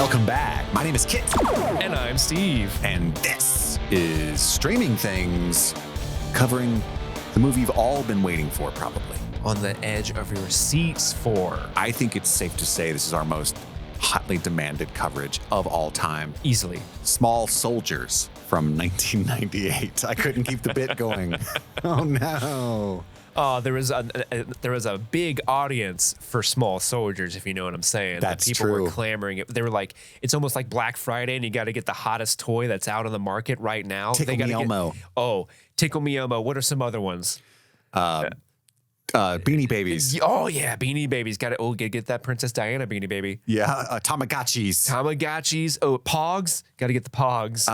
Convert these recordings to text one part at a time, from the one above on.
Welcome back. My name is Kit. And I'm Steve. And this is Streaming Things, covering the movie you've all been waiting for, probably. On the edge of your seats for. I think it's safe to say this is our most hotly demanded coverage of all time. Easily. Small Soldiers from 1998. I couldn't keep the bit going. Oh, no. There was a big audience for Small Soldiers, if you know what I'm saying. That's people true. were clamoring. They were like, it's almost like Black Friday, and you got to get the hottest toy that's out on the market right now. Tickle Me Elmo. Tickle Me Elmo. What are some other ones? Beanie Babies. Oh yeah, Beanie Babies. Got to get that Princess Diana Beanie Baby. Yeah, Tamagotchis. Oh, Pogs. Got to get the Pogs.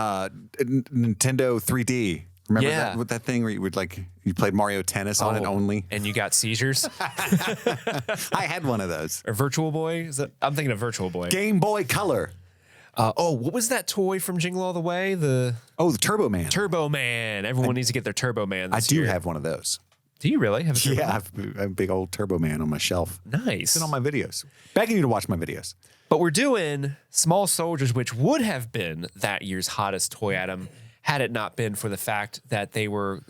Nintendo 3D. Remember Yeah. that with that thing where you played Mario Tennis on it only? And you got seizures. I had one of those. Or Virtual Boy. I'm thinking of Virtual Boy. Game Boy Color. What was that toy from Jingle All the Way? The Turbo Man. Turbo Man. Everyone needs to get their Turbo Man I this do year. have one of those. Do you really have a Turbo Yeah, I Man? have a big old Turbo Man on my shelf. Nice. It's in all my videos. Begging you to watch my videos. But we're doing Small Soldiers, which would have been that year's hottest toy item had it not been for the fact that they were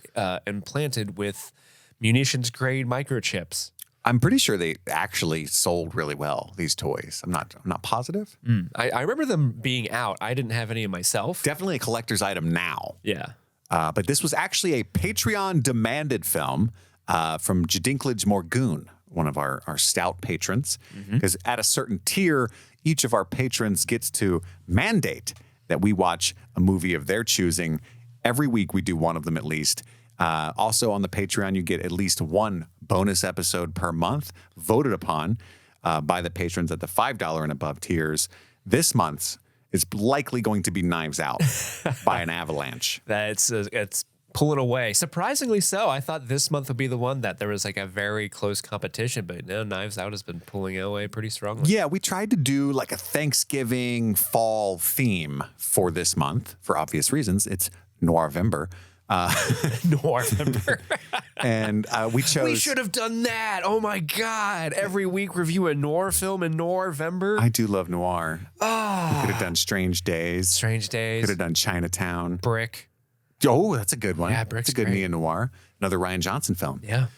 implanted with munitions-grade microchips. I'm pretty sure they actually sold really well, these toys. I'm not positive. I remember them being out. I didn't have any of myself. Definitely a collector's item now. Yeah. But this was actually a Patreon-demanded film from Jadinklage Morgoon, one of our stout patrons. Because at a certain tier, each of our patrons gets to mandate that we watch a movie of their choosing. Every week we do one of them at least. Also on the Patreon, you get at least one bonus episode per month voted upon by the patrons at the $5 and above tiers. This month's is likely going to be Knives Out by an avalanche. It's pulling away. Surprisingly so. I thought this month would be the one that there was like a very close competition, but no, Knives Out has been pulling away pretty strongly. Yeah, we tried to do like a Thanksgiving fall theme for this month for obvious reasons. It's Noirvember. Noirvember. And we chose... We should have done that. Oh my God. Every week review a noir film in Noirvember. I do love noir. We could have done Strange Days. Strange Days. Could have done Chinatown. Brick. Oh, that's a good one. Yeah, Brick's That's a good great. neo-noir. Another Rian Johnson film. Yeah.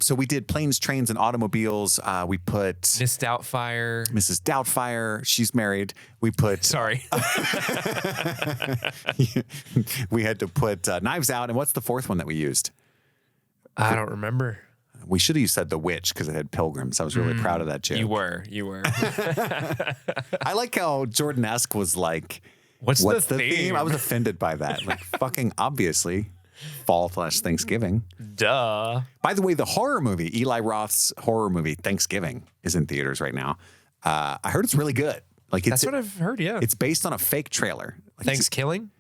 So we did Planes, Trains, and Automobiles. We put Miss Doubtfire. Mrs. Doubtfire. She's married. We put... Sorry. We had to put Knives Out. And what's the fourth one that we used? I don't remember. We should have said The Witch because it had pilgrims. I was really proud of that joke. You were. I like how Jordan-esque was like, What's the the theme? I was offended by that. Like, fucking obviously, fall/Thanksgiving. Duh. By the way, the horror movie, Eli Roth's horror movie, Thanksgiving, is in theaters right now. I heard it's really good. Like That's what I've heard, yeah. It's based on a fake trailer. Like Thanksgiving?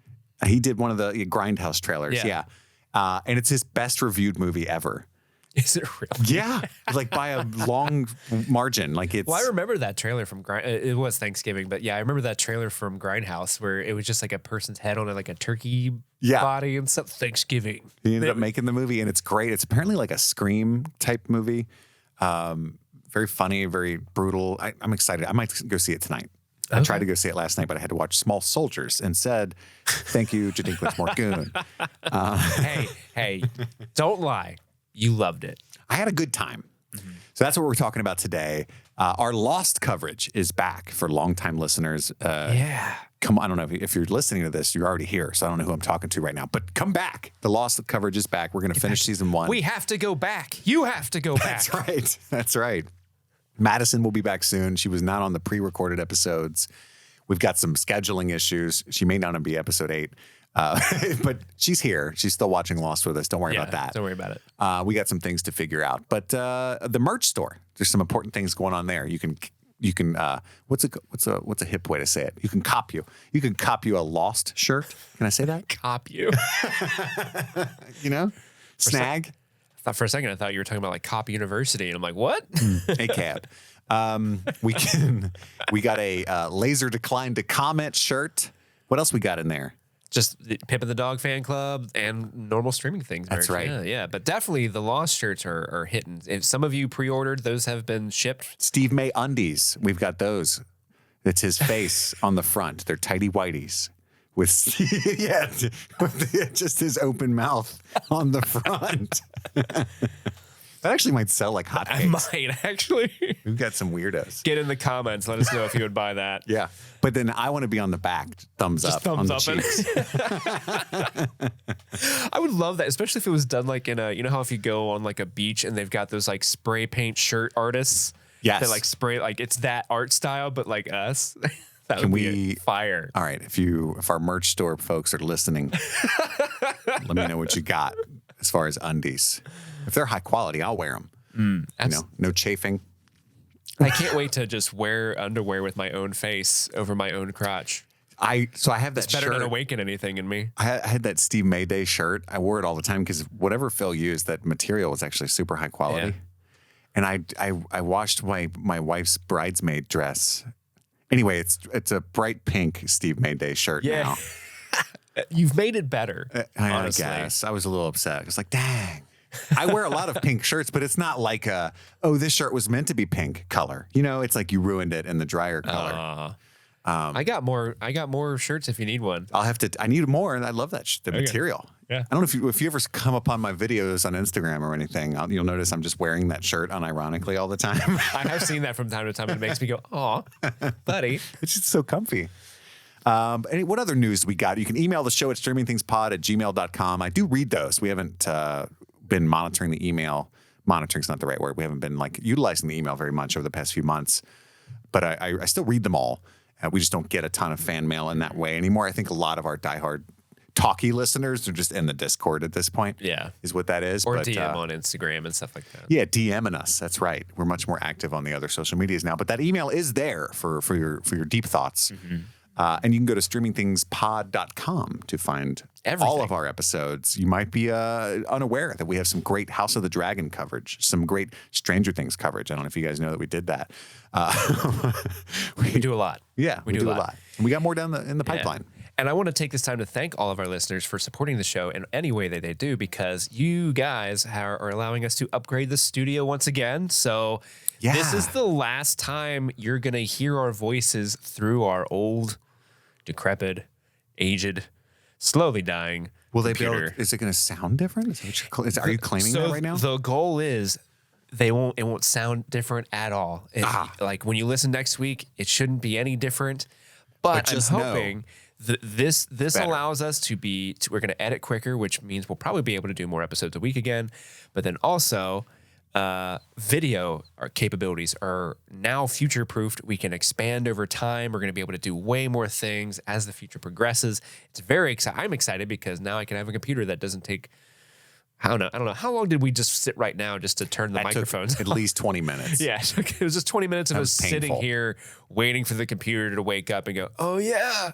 he did one of the Grindhouse trailers. Yeah. And it's his best reviewed movie ever. Is it really? Yeah. Like by a long margin. Like it's... Well, I remember that trailer from it was Thanksgiving, but yeah, I remember that trailer from Grindhouse where it was just like a person's head on like a turkey body and stuff. Thanksgiving. He ended up making the movie, and it's great. It's apparently like a Scream type movie. Very funny, very brutal. I'm excited. I might go see it tonight. I tried to go see it last night, but I had to watch Small Soldiers instead. Thank you, Jadinklage Morgoon. Hey, don't lie. You loved it. I had a good time. So that's what we're talking about today. Our Lost coverage is back for longtime listeners. Yeah. Come on, I don't know if you're listening to this, you're already here, so I don't know who I'm talking to right now. But come back. The Lost coverage is back. We're going to finish season 1. We have to go back. You have to go back. That's right. That's right. Madison will be back soon. She was not on the pre-recorded episodes. We've got some scheduling issues. She may not be episode 8. But she's here. She's still watching Lost with us. Don't worry about that. Don't worry about it. We got some things to figure out. But the merch store, there's some important things going on there. You can what's a hip way to say it? You can cop you a Lost shirt. Can I say that? Cop you. Snag. For a second, I thought you were talking about like Cop University, and I'm like, what? ACAB. We got a laser decline to comment shirt. What else we got in there? Just the Pip and the Dog fan club and normal streaming things. That's merch. right. Yeah. But definitely the Lost shirts are hitting. If some of you pre-ordered, those have been shipped. Steve May undies. We've got those. It's his face on the front. They're tighty whities with with just his open mouth on the front. That actually might sell like hotcakes. I might actually. We've got some weirdos. Get in the comments. Let us know if you would buy that. Yeah, but then I want to be on the back, thumbs up on the cheeks. I would love that, especially if it was done like in a, you know how if you go on like a beach and they've got those like spray paint shirt artists. Yes. That like spray, like it's that art style, but like us. That Can would be we fire? All right, if our merch store folks are listening, let me know what you got as far as undies. If they're high quality, I'll wear them. No chafing. I can't wait to just wear underwear with my own face over my own crotch. I have that It's better shirt. than awaken anything in me. I had that Steve Mayday shirt. I wore it all the time because whatever Phil used, that material was actually super high quality. Yeah. And I washed my wife's bridesmaid dress. Anyway, it's a bright pink Steve Mayday shirt now. You've made it better. I guess. I was a little upset. It's like, dang. I wear a lot of pink shirts, but it's not like this shirt was meant to be pink color. You know, it's like you ruined it in the dryer color. I got more shirts if you need one. I need more, and I love that the material. Yeah. I don't know if you ever come upon my videos on Instagram or anything, you'll notice I'm just wearing that shirt unironically all the time. I have seen that from time to time. It makes me go, "Aw, buddy." It's just so comfy. What other news we got? You can email the show at streamingthingspod@gmail.com. I do read those. We haven't been monitoring the email. Monitoring's not the right word. We haven't been like utilizing the email very much over the past few months, but I still read them all. We just don't get a ton of fan mail in that way anymore. I think a lot of our diehard talky listeners are just in the Discord at this point. Yeah. Is what that is. Or DM on Instagram and stuff like that. Yeah, DMing us. That's right. We're much more active on the other social medias now. But that email is there for your deep thoughts. Mm-hmm. And you can go to streamingthingspod.com to find all of our episodes. You might be unaware that we have some great House of the Dragon coverage, some great Stranger Things coverage. I don't know if you guys know that we did that. We do a lot. Yeah, we do a lot. And we got more down in the pipeline. And I want to take this time to thank all of our listeners for supporting the show in any way that they do, because you guys are allowing us to upgrade the studio once again. So this is the last time you're going to hear our voices through our old, decrepit, aged, slowly dying Will they computer. be able, is it going to sound different? Are you claiming that right now? The goal is it won't sound different at all. Like when you listen next week, it shouldn't be any different. But I'm hoping this allows us we're going to edit quicker, which means we'll probably be able to do more episodes a week again. But then also video capabilities are now future-proofed. We can expand over time. We're going to be able to do way more things as the future progresses. It's very exciting. I'm excited because now I can have a computer that doesn't take, I don't know. How long did we just sit right now just to turn the microphones? At least 20 minutes. Yeah. It was just 20 minutes of us sitting here waiting for the computer to wake up and go, oh, yeah,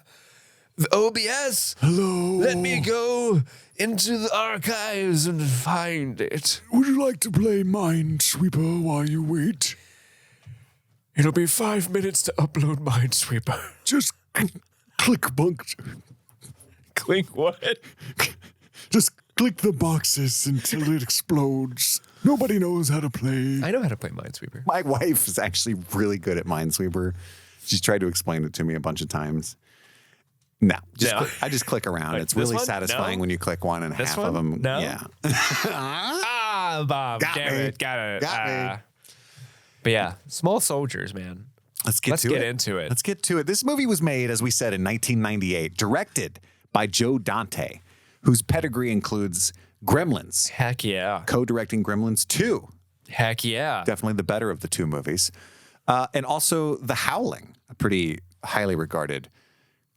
the OBS. Hello. Let me go into the archives and find it. Would you like to play Minesweeper while you wait? It'll be 5 minutes to upload Minesweeper. Just click bunks. Click what? Just click the boxes until it explodes. Nobody knows how to play. I know how to play Minesweeper. My wife is actually really good at Minesweeper. She's tried to explain it to me a bunch of times. No, I just click around. Like, it's really satisfying when you click one and half of them. No? Yeah. Bob. Got it. Got me. But yeah, Small Soldiers, man. Let's get into it. Let's get to it. This movie was made, as we said, in 1998, directed by Joe Dante, whose pedigree includes Gremlins. Heck yeah. Co-directing Gremlins 2. Heck yeah. Definitely the better of the two movies. And also The Howling, a pretty highly regarded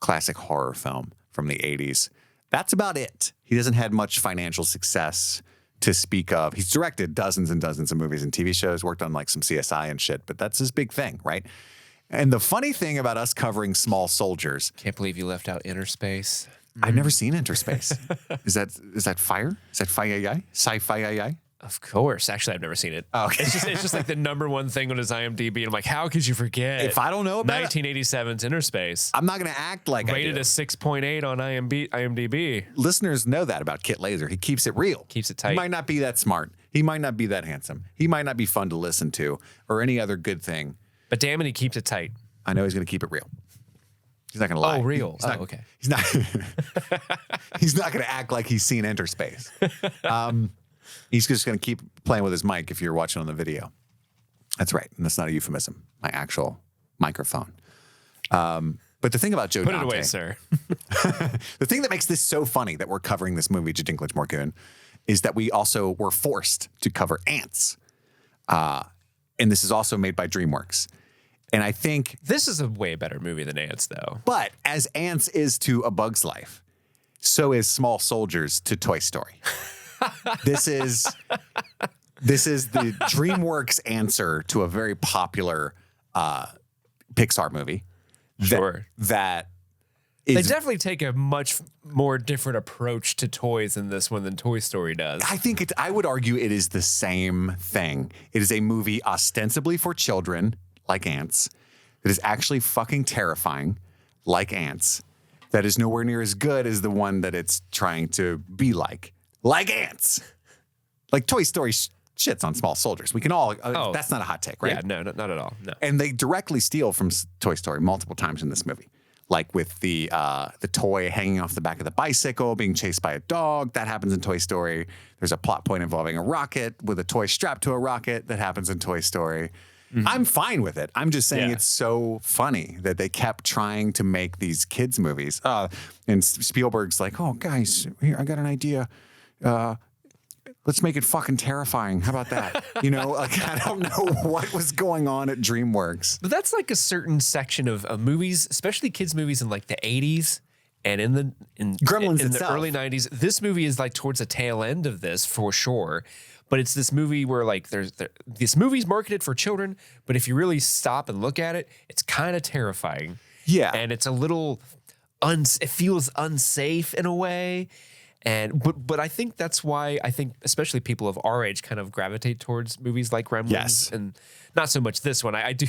classic horror film from the 80s. That's about it. He doesn't have much financial success to speak of. He's directed dozens and dozens of movies and TV shows, worked on like some CSI and shit, but that's his big thing, right? And the funny thing about us covering Small Soldiers. Can't believe you left out Inner Space. I've never seen Interspace. Is that fire? Is that fire? Sci-fi? Of course. Actually, I've never seen it. Oh, okay. It's just like the #1 thing on his IMDb. And I'm like, how could you forget? If I don't know about 1987's Inner Space. I'm not going to act like rated I do. a 6.8 on IMDb. Listeners know that about Kit Laser. He keeps it real. Keeps it tight. He might not be that smart. He might not be that handsome. He might not be fun to listen to or any other good thing. But damn it, he keeps it tight. I know he's going to keep it real. He's not going to lie. Oh, real. He's not, okay. He's not. He's not going to act like he's seen Enter Space. He's just going to keep playing with his mic if you're watching on the video. That's right. And that's not a euphemism. My actual microphone. But the thing about Joe Dante. Put it away, sir. The thing that makes this so funny that we're covering this movie, Jadinklage Morgoon, is that we also were forced to cover Ants. And this is also made by DreamWorks. And I think This is a way better movie than Ants, though. but as Ants is to A Bug's Life, so is Small Soldiers to Toy Story. This is the DreamWorks answer to a very popular Pixar movie. Sure. That They is, definitely take a much more different approach to toys in this one than Toy Story does. I would argue it is the same thing. It is a movie ostensibly for children, like Ants, that is actually fucking terrifying, like Ants, that is nowhere near as good as the one that it's trying to be like Ants. Like Toy Story shits on Small Soldiers. We can all, that's not a hot take, right? Yeah, no, not at all. No. And they directly steal from Toy Story multiple times in this movie. Like with the toy hanging off the back of the bicycle, being chased by a dog. That happens in Toy Story. There's a plot point involving a rocket with a toy strapped to a rocket. That happens in Toy Story. Mm-hmm. I'm fine with it. I'm just saying it's so funny that they kept trying to make these kids movies. And Spielberg's like, oh, guys, here, I got an idea. Let's make it fucking terrifying. How about that? You know, like, I don't know what was going on at DreamWorks. But that's like a certain section of movies, especially kids' movies in like the 80s and in the early 90s. This movie is like towards the tail end of this for sure. But it's this movie where like this movie's marketed for children, but if you really stop and look at it, it's kind of terrifying. Yeah. And it's a little it feels unsafe in a way. And but I think that's why I think especially people of our age kind of gravitate towards movies like Gremlins. Yes. And not so much this one. I do.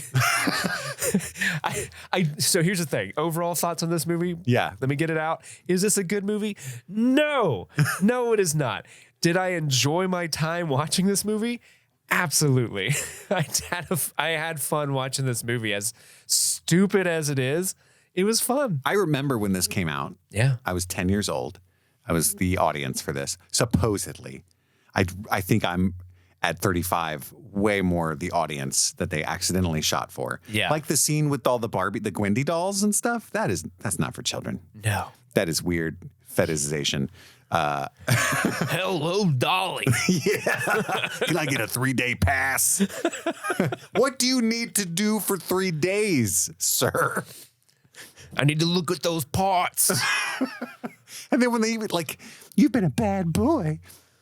So here's the thing. Overall thoughts on this movie? Yeah. Let me get it out. Is this a good movie? No, it is not. Did I enjoy my time watching this movie? Absolutely. I had fun watching this movie. As stupid as it is, it was fun. I remember when this came out. Yeah. I was 10 years old. I was the audience for this, supposedly. I think I'm at 35, way more the audience that they accidentally shot for. Yeah. Like the scene with all the Gwendy dolls and stuff. That's not for children. No. That is weird fetishization. Hello, Dolly. Yeah. Can I get a 3-day pass? What do you need to do for 3 days, sir? I need to look at those parts. And then when they even like, you've been a bad boy.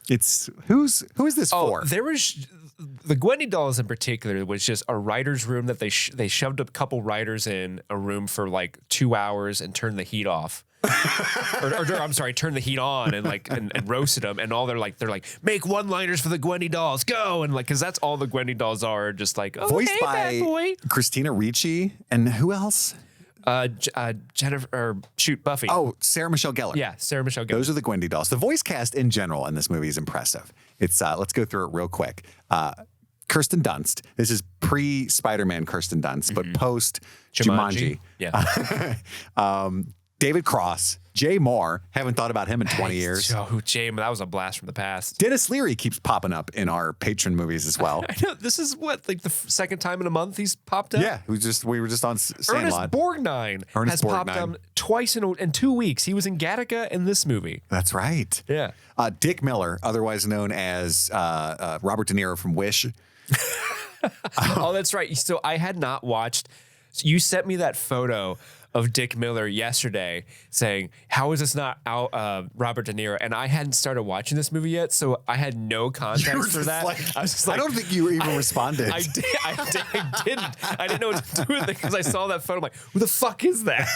It's who is this for? There was the Gwendy dolls in particular was just a writer's room that they shoved a couple writers in a room for like 2 hours and turned the heat off. or I'm sorry, turn the heat on and like and roasted them, and all they're like make one-liners for the Gwendy dolls, go, and like because that's all the Gwendy dolls are, just like voiced hey, by bad boy. Christina Ricci and who else? Jennifer or Buffy. Oh, Sarah Michelle Gellar. Yeah, Sarah Michelle Gellar. Those are the Gwendy dolls. The voice cast in general in this movie is impressive. It's let's go through it real quick. Kirsten Dunst. This is pre-Spider-Man Kirsten Dunst, but post Jumanji. Yeah. David Cross, Jay Moore. Haven't thought about him in 20 years. Oh, Jay, that was a blast from the past. Dennis Leary keeps popping up in our patron movies as well. I know, this is what, like the second time in a month he's popped up? Yeah, we were just on Sandlot. Ernest Borgnine has popped up twice in 2 weeks. He was in Gattaca in this movie. That's right. Yeah. Dick Miller, otherwise known as Robert De Niro from Wish. Oh, that's right. So I had not watched. So you sent me that photo of Dick Miller yesterday saying, how is this not out, Robert De Niro? And I hadn't started watching this movie yet, so I had no context for that. I was just like, I don't think you even responded. I didn't. I didn't know what to do with it because I saw that photo. I'm like, who the fuck is that?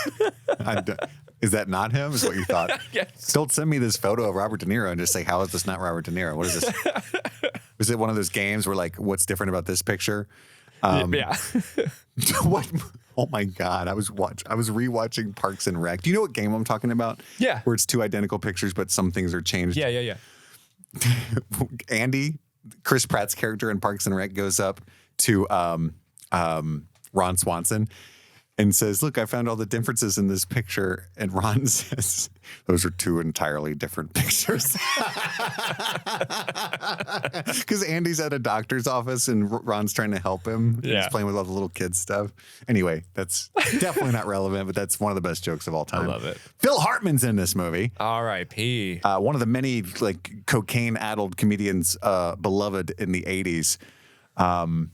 Is that not him? Is what you thought? Yes. Don't send me this photo of Robert De Niro and just say, how is this not Robert De Niro? What is this? Was it one of those games where like, what's different about this picture? Yeah. What? Oh my God. I was rewatching Parks and Rec. Do you know what game I'm talking about? Yeah. Where it's two identical pictures, but some things are changed. Yeah. Andy, Chris Pratt's character in Parks and Rec, goes up to Ron Swanson and says, look, I found all the differences in this picture. And Ron says, those are two entirely different pictures. Because Andy's at a doctor's office and Ron's trying to help him. Yeah. He's playing with all the little kids stuff. Anyway, that's definitely not relevant, but that's one of the best jokes of all time. I love it. Phil Hartman's in this movie. R.I.P. One of the many like cocaine-addled comedians beloved in the 80s.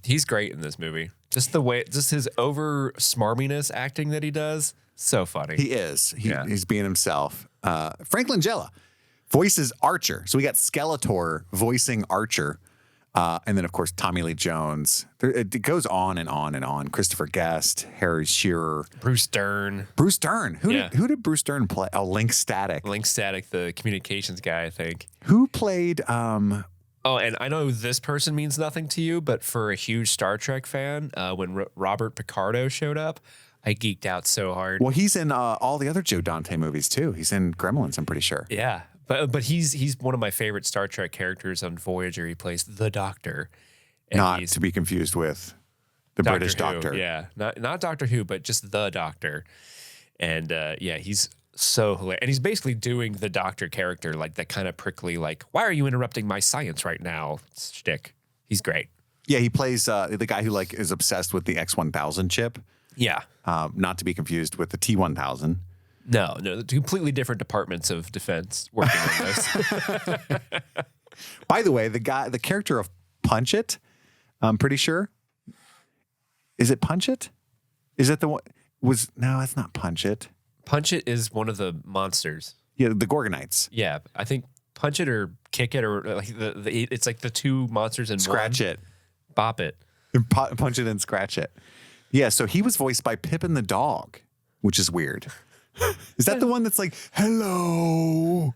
He's great in this movie. Just his over smarminess acting that he does. So funny. He is. He's being himself. Frank Langella voices Archer. So we got Skeletor voicing Archer. And then, of course, Tommy Lee Jones. It goes on and on and on. Christopher Guest, Harry Shearer. Bruce Dern. Who did Bruce Dern play? Oh, Link Static. Link Static, the communications guy, I think. Who played... Oh, and I know this person means nothing to you, but for a huge Star Trek fan, when Robert Picardo showed up, I geeked out so hard. Well, he's in all the other Joe Dante movies, too. He's in Gremlins, I'm pretty sure. Yeah, but he's one of my favorite Star Trek characters on Voyager. He plays the Doctor. Not to be confused with the Doctor British Who. Doctor. Yeah, not Doctor Who, but just the Doctor. And he's so hilarious. And he's basically doing the Doctor character, like that kind of prickly, like, why are you interrupting my science right now shtick. He's great. Yeah, he plays the guy who like is obsessed with the X-1000 chip. Yeah. Not to be confused with the T-1000. No, completely different departments of defense working on this. By the way, the character of Punch It, I'm pretty sure. Is it Punch It? Is it the one? No, that's not Punch It. Punch It is one of the monsters. Yeah, the Gorgonites. Yeah, I think Punch It or Kick It or like it's like the two monsters in Scratch one. It. Bop It. Punch It and Scratch It. Yeah, so he was voiced by Pippin the dog, which is weird. Is that the one that's like, hello,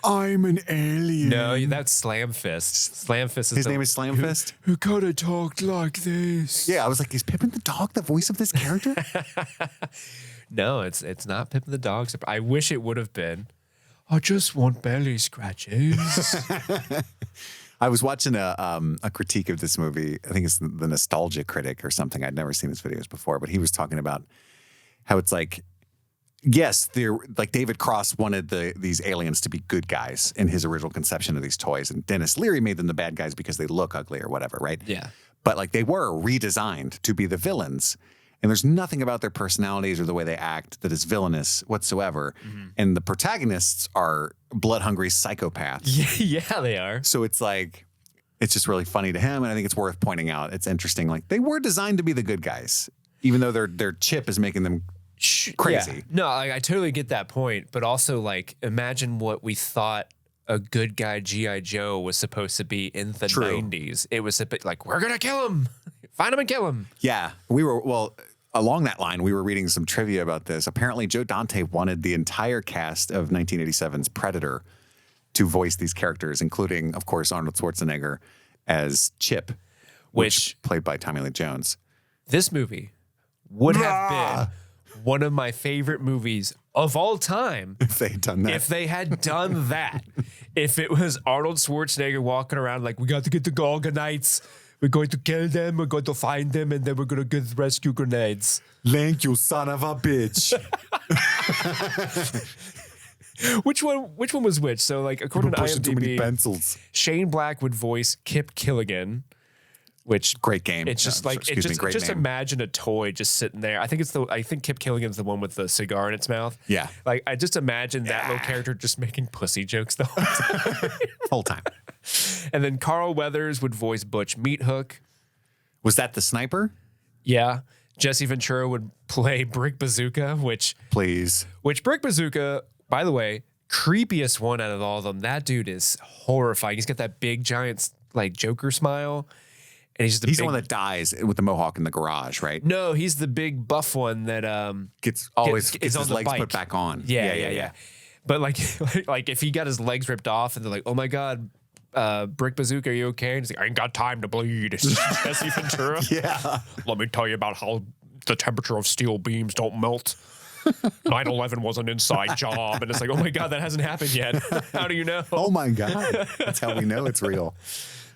I'm an alien? No, that's Slam Fist. Slam Fist is His name is Slam Fist? Who could have talked like this? Yeah, I was like, is Pippin the dog the voice of this character? No, it's not Pippin the dog. I wish it would have been. I just want belly scratches. I was watching a critique of this movie. I think it's the Nostalgia Critic or something. I'd never seen his videos before, but he was talking about how it's like, yes, they're like David Cross wanted these aliens to be good guys in his original conception of these toys, and Dennis Leary made them the bad guys because they look ugly or whatever, right? Yeah. But like they were redesigned to be the villains. And there's nothing about their personalities or the way they act that is villainous whatsoever. Mm-hmm. And the protagonists are blood-hungry psychopaths. Yeah, they are. So it's like, it's just really funny to him. And I think it's worth pointing out. It's interesting. Like they were designed to be the good guys, even though their chip is making them crazy. Yeah. No, I totally get that point. But also like, imagine what we thought a good guy G.I. Joe was supposed to be in the 90s. It was a bit like, we're going to kill him. Find him and kill him. Yeah. Along that line, we were reading some trivia about this. Apparently, Joe Dante wanted the entire cast of 1987's Predator to voice these characters, including, of course, Arnold Schwarzenegger as Chip, which played by Tommy Lee Jones. This movie would have been one of my favorite movies of all time if they had done that. If they had done that. If it was Arnold Schwarzenegger walking around like, we got to get the Gorgonites. We're going to kill them, we're going to find them, and then we're going to get rescue grenades. Link, you son of a bitch. Which one was which? So, like, according to IMDb, too many pencils. Shane Black would voice Kip Killigan, which great game. It's just just imagine a toy just sitting there. I think Kip Killigan's the one with the cigar in its mouth. Yeah. Like I just imagine that little character just making pussy jokes the whole time. And then Carl Weathers would voice Butch Meathook. Was that the sniper? Yeah. Jesse Ventura would play Brick Bazooka, which Brick Bazooka, by the way, creepiest one out of all of them. That dude is horrifying. He's got that big giant like Joker smile. And he's the one that dies with the mohawk in the garage, right? No, he's the big buff one that gets his legs put back on. Yeah. But like if he got his legs ripped off and they're like, oh my God, Brick Bazooka, are you okay? And he's like, I ain't got time to bleed. It's just Jesse Ventura. Yeah. Let me tell you about how the temperature of steel beams don't melt. 9/11 was an inside job. And it's like, oh my God, that hasn't happened yet. How do you know? Oh my God. That's how we know it's real.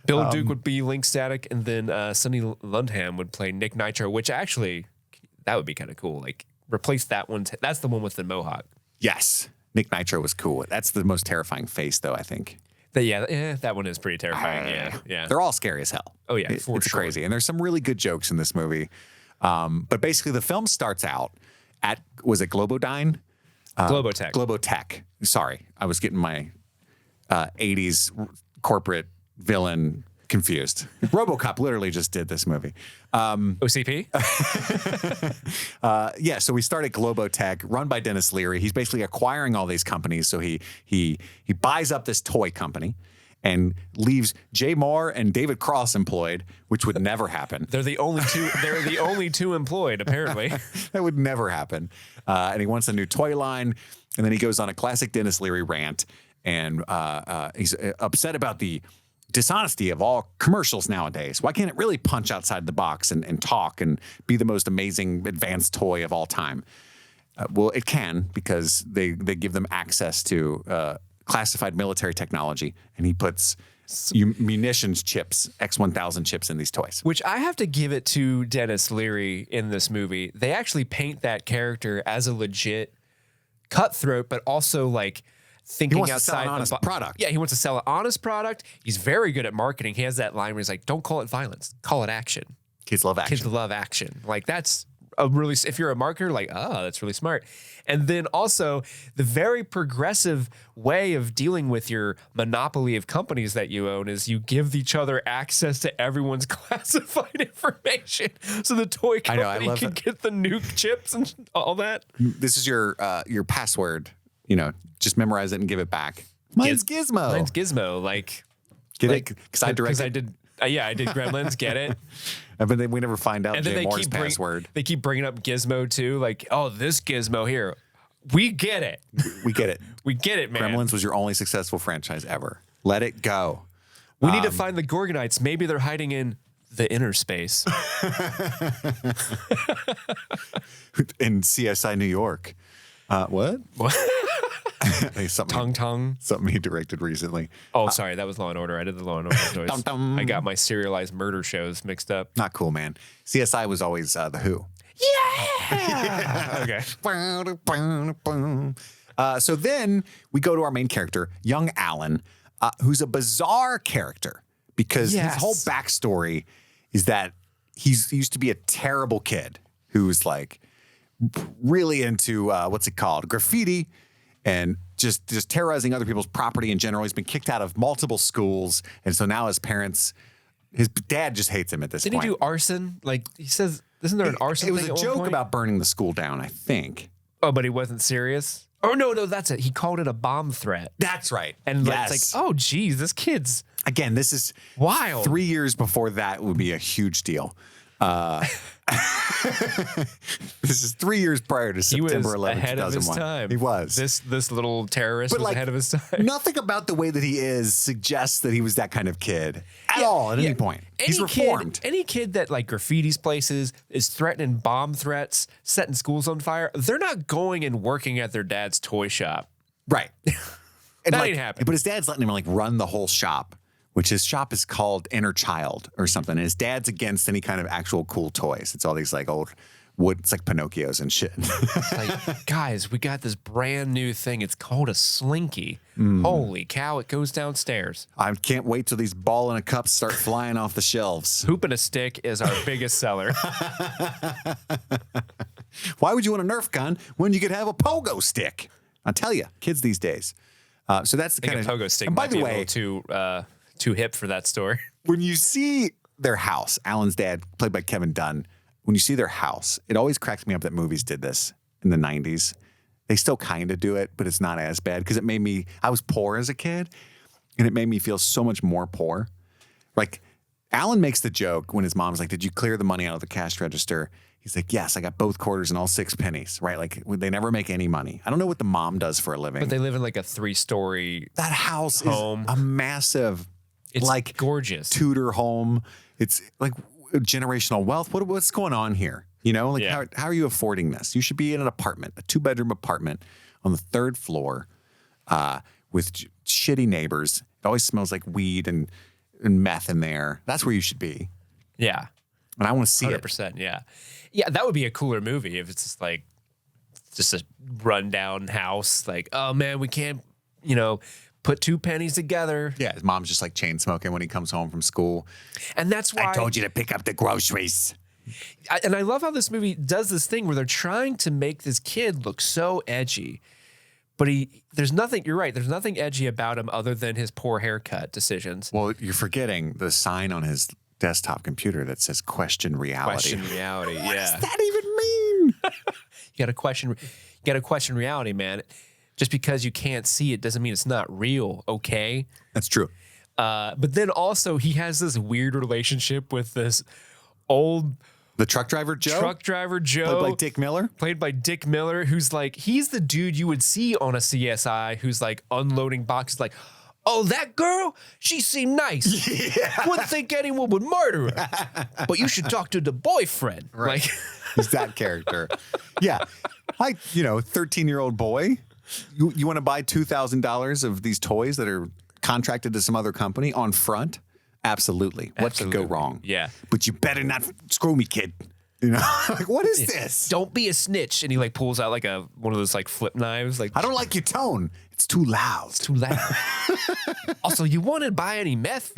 Bill Duke would be Link Static, and then Sonny Lundham would play Nick Nitro, which actually, that would be kind of cool. Like replace that one. That's the one with the mohawk. Yes. Nick Nitro was cool. That's the most terrifying face, though, I think. That one is pretty terrifying. Yeah. They're all scary as hell. Oh, yeah, It's sure. crazy. And there's some really good jokes in this movie. But basically, the film starts out at, was it Globodyne? Globotech. Globotech. Sorry. I was getting my 80s corporate villain confused. RoboCop literally just did this movie. OCP? Yeah, so we start at Globotech, run by Dennis Leary. He's basically acquiring all these companies. So he buys up this toy company and leaves Jay Moore and David Cross employed, which would never happen. They're the only two. They're the only two employed, apparently. That would never happen. And he wants a new toy line, and then he goes on a classic Dennis Leary rant, and he's upset about the dishonesty of all commercials nowadays. Why can't it really punch outside the box and talk and be the most amazing advanced toy of all time? Well, it can, because they give them access to classified military technology, and he puts munitions chips, X-1000 chips in these toys. Which I have to give it to Dennis Leary in this movie. They actually paint that character as a legit cutthroat, but also like thinking He wants outside to sell an honest product. Yeah, he wants to sell an honest product. He's very good at marketing. He has that line where he's like, "Don't call it violence, call it action." Kids love action. Kids love action. Like that's a really, if you're a marketer, like, oh, that's really smart. And then also the very progressive way of dealing with your monopoly of companies that you own is you give each other access to everyone's classified information. So the toy company can get the nuke chips and all that. This is your password. You know, just memorize it and give it back. Mine's Gizmo. Mine's Gizmo. Like, get it? Because I did. I did Gremlins. Get it? But then we never find out And then Jay Moore's password. They keep bringing up Gizmo too. Like, oh, this Gizmo here. We get it. We get it. We get it, man. Gremlins was your only successful franchise ever. Let it go. We need to find the Gorgonites. Maybe they're hiding in the inner space. In CSI New York. What? Tongue. Something he directed recently. Oh, sorry. That was Law & Order. I did the Law & Order noise. Dum, dum. I got my serialized murder shows mixed up. Not cool, man. CSI was always The Who. Yeah. Okay. So then we go to our main character, young Alan, who's a bizarre character because his whole backstory is that he used to be a terrible kid who's like really into what's it called? Graffiti and just terrorizing other people's property in general. He's been kicked out of multiple schools. And so now his dad just hates him at this point. Did he do arson? Like he says, isn't there an arson? It was thing a at one joke point? about burning the school down, I think. Oh, but he wasn't serious? Oh, no, that's it. He called it a bomb threat. That's right. And it's like, oh, geez, this kid's again, this is wild. 3 years before that would be a huge deal. This is 3 years prior to September 11, ahead 2001. of his time. He was. This little terrorist was ahead of his time. Nothing about the way that he is suggests that he was that kind of kid at all at any point. He's reformed. Any kid that like graffitis places, is threatening bomb threats, setting schools on fire, they're not going and working at their dad's toy shop. Right. That ain't happening. But his dad's letting him like run the whole shop, which his shop is called Inner Child or something. And his dad's against any kind of actual cool toys. It's all these like old wood, it's like Pinocchios and shit. Like, guys, we got this brand new thing. It's called a Slinky. Holy cow, it goes downstairs. I can't wait till these ball in a cups start flying off the shelves. Hoop and a stick is our biggest seller. Why would you want a Nerf gun when you could have a pogo stick? I'll tell you, kids these days. So that's the kind of pogo stick. And by the a way, little too hip for that story. when you see their house, Alan's dad, played by Kevin Dunn, when you see their house, it always cracks me up that movies did this in the 90s. They still kind of do it, but it's not as bad because I was poor as a kid, and it made me feel so much more poor. Like, Alan makes the joke when his mom's like, did you clear the money out of the cash register? He's like, yes, I got both quarters and all 6 pennies, right? Like, they never make any money. I don't know what the mom does for a living. But they live in like a 3-story that house home. Is a massive, it's like gorgeous Tudor home. It's like generational wealth. What's going on here? You know, like how are you affording this? You should be in an apartment, a 2-bedroom apartment on the 3rd floor with shitty neighbors. It always smells like weed and meth in there. That's where you should be. Yeah. And I want to see it. 100%. Yeah. Yeah, that would be a cooler movie if it's just like just a rundown house. Like, oh man, we can't, put two pennies together. Yeah, his mom's just like chain smoking when he comes home from school. And that's why I told you to pick up the groceries. And I love how this movie does this thing where they're trying to make this kid look so edgy. But there's nothing, you're right, there's nothing edgy about him other than his poor haircut decisions. Well, you're forgetting the sign on his desktop computer that says question reality. Question reality, What does that even mean? You gotta question reality, man. Just because you can't see it doesn't mean it's not real, okay? That's true. But then also he has this weird relationship with this old The truck driver Joe? Joe. Played by Dick Miller. Who's like, he's the dude you would see on a CSI who's like unloading boxes like, oh, that girl, she seemed nice. Yeah. Wouldn't think anyone would murder her. But you should talk to the boyfriend. Right. Like, he's that character. Yeah. Like, 13-year-old boy. You want to buy $2,000 of these toys that are contracted to some other company on front? Absolutely. What could go wrong? Yeah. But you better not screw me, kid. Like, what is this? Don't be a snitch. And he like pulls out like one of those like flip knives. Like, I don't like your tone. It's too loud. It's too loud. Also, you want to buy any meth?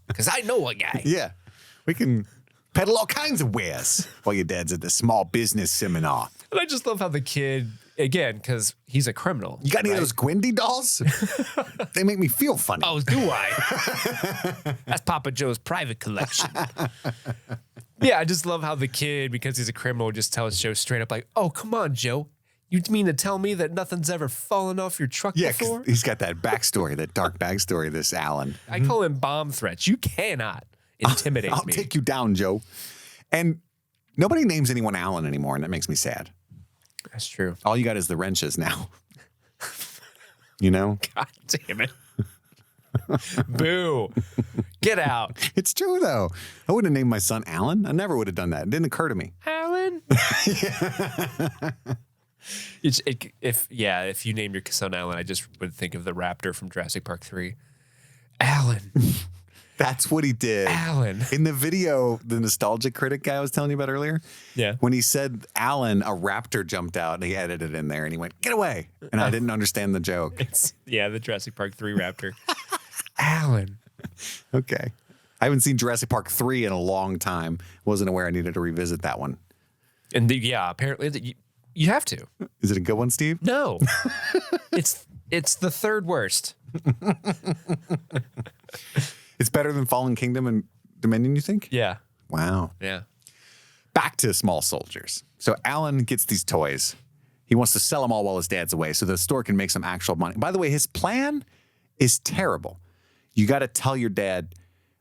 Because I know a guy. Yeah. We can peddle all kinds of wares while your dad's at the small business seminar. And I just love how the kid, again, because he's a criminal. You got any of those Gwendy dolls? They make me feel funny. Oh, do I? That's Papa Joe's private collection. Yeah, I just love how the kid, because he's a criminal, just tells Joe straight up like, oh, come on, Joe. You mean to tell me that nothing's ever fallen off your truck before? Yeah, he's got that backstory, that dark backstory, this Alan. I call him bomb threats. You cannot intimidate I'll me. take you down, Joe. And nobody names anyone Alan anymore, and that makes me sad. That's true. All you got is the wrenches now. God damn it. Boo. Get out. It's true, though. I wouldn't have named my son Alan. I never would have done that. It didn't occur to me. Alan? If you named your son Alan, I just would think of the raptor from Jurassic Park 3. Alan. That's what he did. Alan. In the video, the nostalgia critic guy I was telling you about earlier, yeah, when he said Alan, a raptor jumped out and he edited it in there and he went, get away. And I didn't understand the joke. The Jurassic Park 3 raptor. Alan. Okay. I haven't seen Jurassic Park 3 in a long time. Wasn't aware I needed to revisit that one. And apparently you have to. Is it a good one, Steve? No. It's the third worst. It's better than Fallen Kingdom and Dominion, you think? Yeah. Wow. Yeah. Back to Small Soldiers. So Alan gets these toys. He wants to sell them all while his dad's away so the store can make some actual money. By the way, his plan is terrible. You got to tell your dad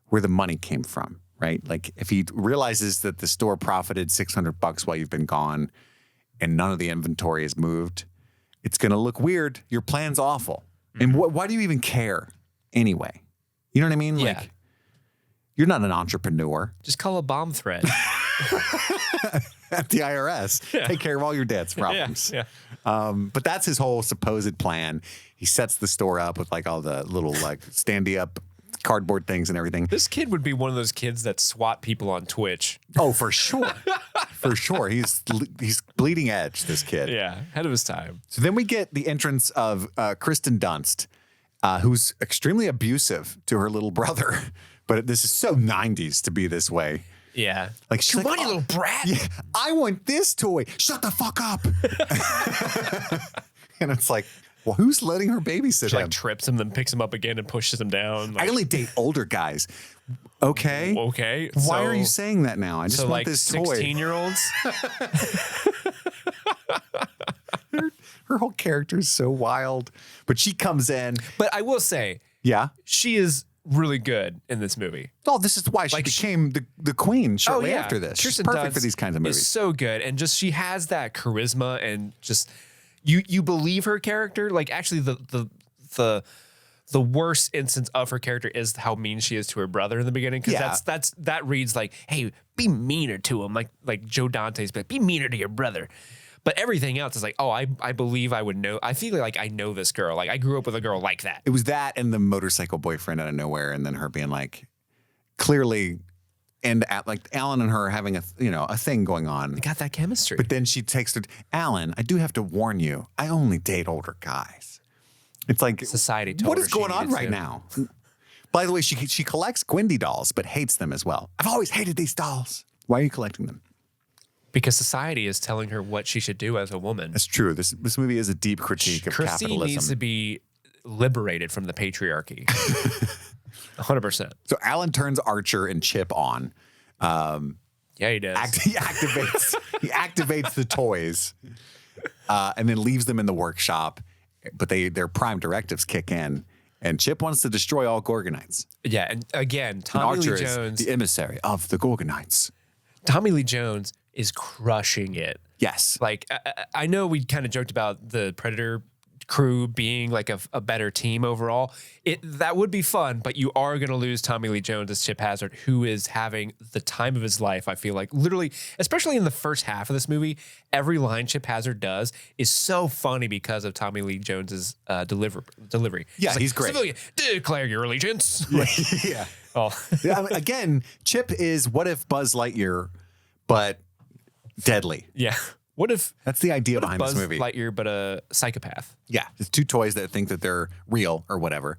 where the money came from, right? Like if he realizes that the store profited $600 while you've been gone and none of the inventory is moved, it's going to look weird. Your plan's awful. And why do you even care anyway? You know what I mean? Yeah. Like, you're not an entrepreneur. Just call a bomb threat. At the IRS. Yeah. Take care of all your dad's problems. Yeah. But that's his whole supposed plan. He sets the store up with like all the little like standy up cardboard things and everything. This kid would be one of those kids that swat people on Twitch. Oh, for sure. For sure. He's bleeding edge, this kid. Yeah, ahead of his time. So then we get the entrance of Kristen Dunst, who's extremely abusive to her little brother. But this is so 90s to be this way. Yeah. Like, she's come like, on, you little brat. Yeah, I want this toy. Shut the fuck up. And it's like, well, who's letting her babysit She him? like trips him, then picks him up again and pushes him down. Like, I only date older guys. Okay. Okay. Why are you saying that now? I just want like this toy. 16-year-olds? Her whole character is so wild. But she comes in. But I will say, Yeah. she is really good in this movie. Oh, this is why she became the queen shortly after this. Kirsten She's perfect Dunst for these kinds of movies. Is so good, and just she has that charisma, and just you believe her character. Like actually, the worst instance of her character is how mean she is to her brother in the beginning, because that reads like, hey, be meaner to him, like Joe Dante's, but be meaner to your brother. But everything else is like, oh, I believe I would know. I feel like I know this girl. Like I grew up with a girl like that. It was that and the motorcycle boyfriend out of nowhere, and then her being like, clearly And Alan and her are having a thing going on. They got that chemistry. But then she takes her, Alan, I do have to warn you, I only date older guys. It's like society told what her is going she on needed right to. now? By the way, she collects Gwendy dolls, but hates them as well. I've always hated these dolls. Why are you collecting them? Because society is telling her what she should do as a woman. That's true. This movie is a deep critique of Chrissy capitalism. needs to be liberated from the patriarchy. 100%. So Alan turns Archer and Chip on. Yeah, he does. He activates the toys and then leaves them in the workshop. But their prime directives kick in. And Chip wants to destroy all Gorgonites. Yeah, and again, And Tommy Archer Lee is Jones. the emissary of the Gorgonites. Tommy Lee Jones is crushing it. Yes. Like, I know we kind of joked about the Predator crew being like a better team overall. That would be fun, but you are going to lose Tommy Lee Jones as Chip Hazard, who is having the time of his life. I feel like literally, especially in the first half of this movie, every line Chip Hazard does is so funny because of Tommy Lee Jones's delivery. Yeah, It's like, he's great. Civilian, declare your allegiance. Yeah. Oh, Yeah, I mean, again, Chip is what if Buzz Lightyear, but deadly. yeah. What if That's the idea behind Buzz this movie. Lightyear, but a psychopath? Yeah, it's two toys that think that they're real or whatever.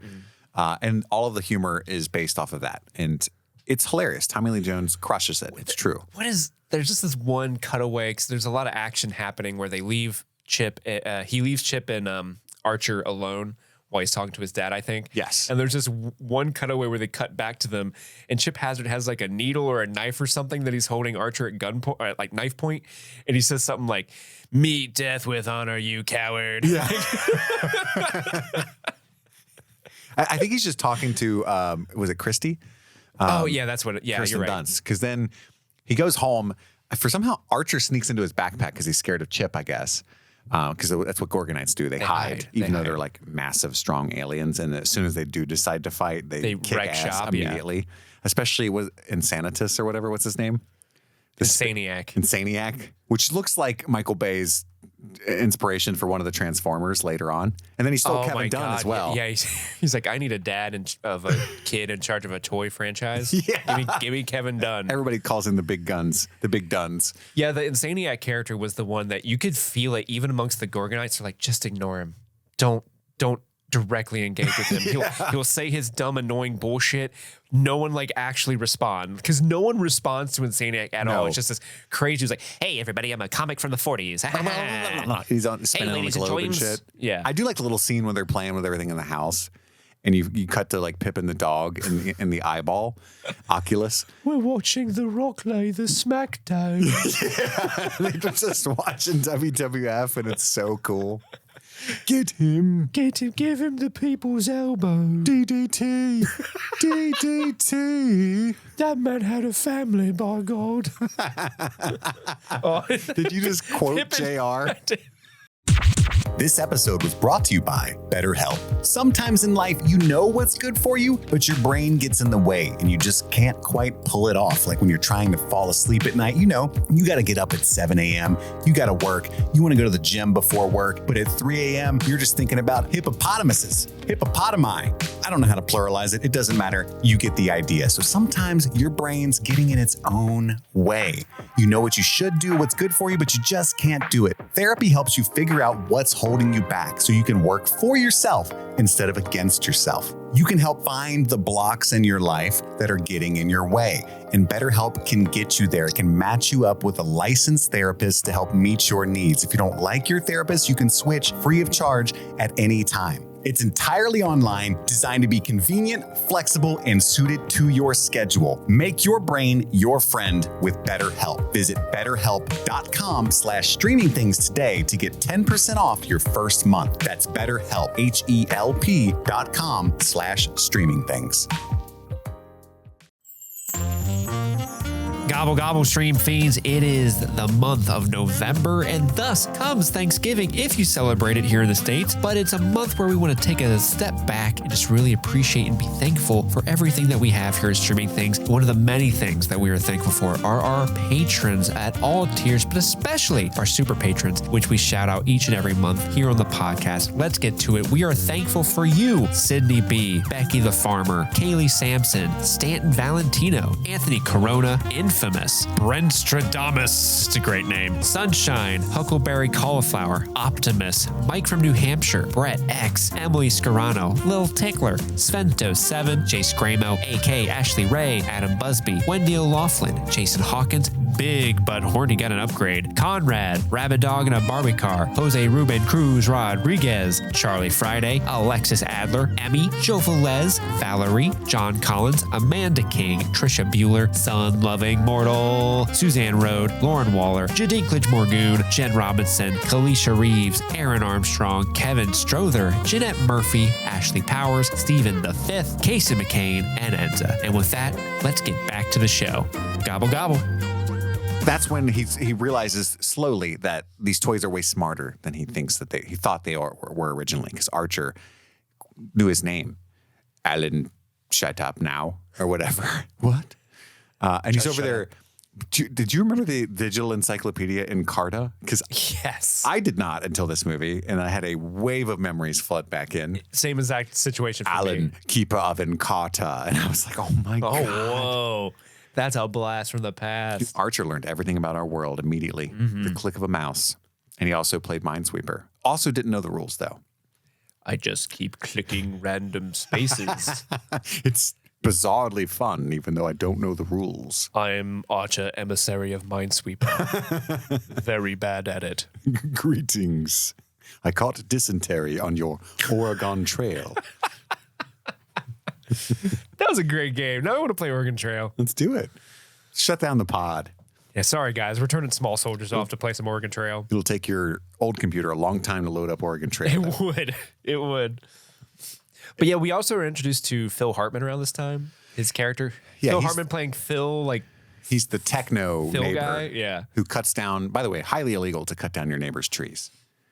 And all of the humor is based off of that. And it's hilarious. Tommy Lee Jones crushes it. It's true. There's just this one cutaway because there's a lot of action happening where they leave Chip. He leaves Chip and Archer alone while he's talking to his dad, I think. Yes. And there's this one cutaway where they cut back to them, and Chip Hazard has like a needle or a knife or something that he's holding Archer at gunpoint, like knife point, and he says something like, "Meet death with honor, you coward." Yeah. I think he's just talking to, was it Christy? Oh yeah, that's what. Yeah, Kirsten you're right. Dunst. Because then he goes home. For somehow Archer sneaks into his backpack because he's scared of Chip, I guess. Because that's what Gorgonites do. They hide, even though they're like massive, strong aliens. And as soon as they do decide to fight, they kick wreck ass shop, immediately. Especially with Insanitus or whatever. What's his name? Insaniac. Insaniac, which looks like Michael Bay's inspiration for one of the Transformers later on. And then he stole Kevin Dunn as well. Yeah, he's like, I need a dad of a kid in charge of a toy franchise. Yeah. Give me Kevin Dunn. Everybody calls him the big guns, the big Duns. Yeah, the Insaniac character was the one that you could feel it even amongst the Gorgonites. They're like, just ignore him. Don't directly engage with him. He'll say his dumb, annoying bullshit. No one like actually respond because no one responds to Insaniac at all. It's just this crazy. He's like, "Hey, everybody, I'm a comic from the 40s." He's on spinning on the ladies and globe and joins. shit. Yeah. I do like the little scene when they're playing with everything in the house. And you cut to like Pippin the dog in the eyeball, Oculus. We're watching The Rock lay the smackdown. Yeah, they're just watching WWF, and it's so cool. Get him. Give him the people's elbow. DDT. DDT. That man had a family, by God. Did you just quote JR? This episode was brought to you by BetterHelp. Sometimes in life, you know what's good for you, but your brain gets in the way and you just can't quite pull it off. Like when you're trying to fall asleep at night, you know, you got to get up at 7 a.m., you got to work, you want to go to the gym before work, but at 3 a.m., you're just thinking about hippopotamuses, hippopotami. I don't know how to pluralize it. It doesn't matter. You get the idea. So sometimes your brain's getting in its own way. You know what you should do, what's good for you, but you just can't do it. Therapy helps you figure out what's holding you back so you can work for yourself instead of against yourself. You can help find the blocks in your life that are getting in your way. And BetterHelp can get you there. It can match you up with a licensed therapist to help meet your needs. If you don't like your therapist, you can switch free of charge at any time. It's entirely online, designed to be convenient, flexible, and suited to your schedule. Make your brain your friend with BetterHelp. Visit BetterHelp.com/streamingthings today to get 10% off your first month. That's BetterHelp, HELP.com/streamingthings. Gobble gobble, stream fiends. It is the month of November, and thus comes Thanksgiving if you celebrate it here in the States. But it's a month where we want to take a step back and just really appreciate and be thankful for everything that we have here at Streaming Things. One of the many things that we are thankful for are our patrons at all tiers, but especially our super patrons, which we shout out each and every month here on the podcast. Let's get to it. We are thankful for you, Sydney B, Becky the Farmer, Kaylee Sampson, Stanton Valentino, Anthony Corona, Infamous, Brent Stradamus, it's a great name, Sunshine, Huckleberry Cauliflower, Optimus, Mike from New Hampshire, Brett X, Emily Scarano, Lil Tickler, Svento7, Jace Gramo, AK Ashley Ray, Adam Busby, Wendy O'Laughlin, Jason Hawkins, Big But Horny got an upgrade, Conrad, Rabbit Dog and a Barbie Car, Jose Ruben Cruz Rodriguez, Charlie Friday, Alexis Adler, Emmy, Joe Velez, Valerie, John Collins, Amanda King, Trisha Bueller, Sun Loving Mortal, Suzanne Rode, Lauren Waller, Jadinklage Morgoon, Jen Robinson, Kalisha Reeves, Aaron Armstrong, Kevin Strother, Jeanette Murphy, Ashley Powers, Stephen the Fifth, Casey McCain, and Enza. And with that, let's get back to the show. Gobble gobble. That's when he realizes slowly that these toys are way smarter than he thought they were originally, because Archer knew his name. Alan, shut up now, or whatever. What? And he's over there. Did you remember the digital encyclopedia in Carta? Because yes, I did not until this movie, and I had a wave of memories flood back in. Same exact situation for Alan, me. keeper of Encarta. And I was like, oh my God. Whoa. That's a blast from the past. Archer learned everything about our world immediately. The click of a mouse. And he also played Minesweeper. Also didn't know the rules, though. I just keep clicking random spaces. It's bizarrely fun, even though I don't know the rules. I'm Archer, emissary of Minesweeper. Very bad at it. Greetings. I caught dysentery on your Oregon Trail. That was a great game. Now I want to play Oregon Trail. Let's do it. Shut down the pod. Yeah, sorry, guys. We're turning small soldiers off to play some Oregon Trail. It'll take your old computer a long time to load up Oregon Trail. It would. It would. But yeah, we also were introduced to Phil Hartman around this time. His character. Yeah, Phil Hartman playing Phil, like he's the techno Phil neighbor guy. Yeah. who cuts down, by the way, highly illegal to cut down your neighbor's trees.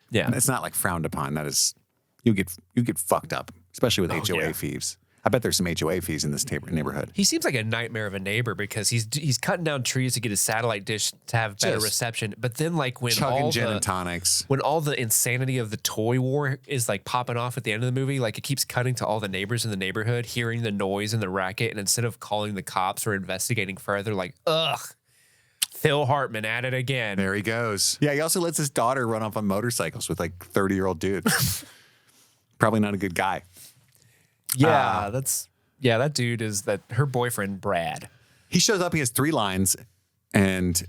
Yeah. And it's not like frowned upon. That is, you get fucked up, especially with HOA fees. I bet there's some HOA fees in this neighborhood. He seems like a nightmare of a neighbor because he's cutting down trees to get his satellite dish to have better reception. But then, like when chugging gin and tonics, when all the insanity of the toy war is like popping off at the end of the movie, like it keeps cutting to all the neighbors in the neighborhood hearing the noise and the racket, and instead of calling the cops or investigating further, like ugh, Phil Hartman at it again. There he goes. Yeah, he also lets his daughter run off on motorcycles with like 30-year-old dudes. Probably not a good guy. Yeah, that dude is her boyfriend, Brad. He shows up, he has 3 lines, and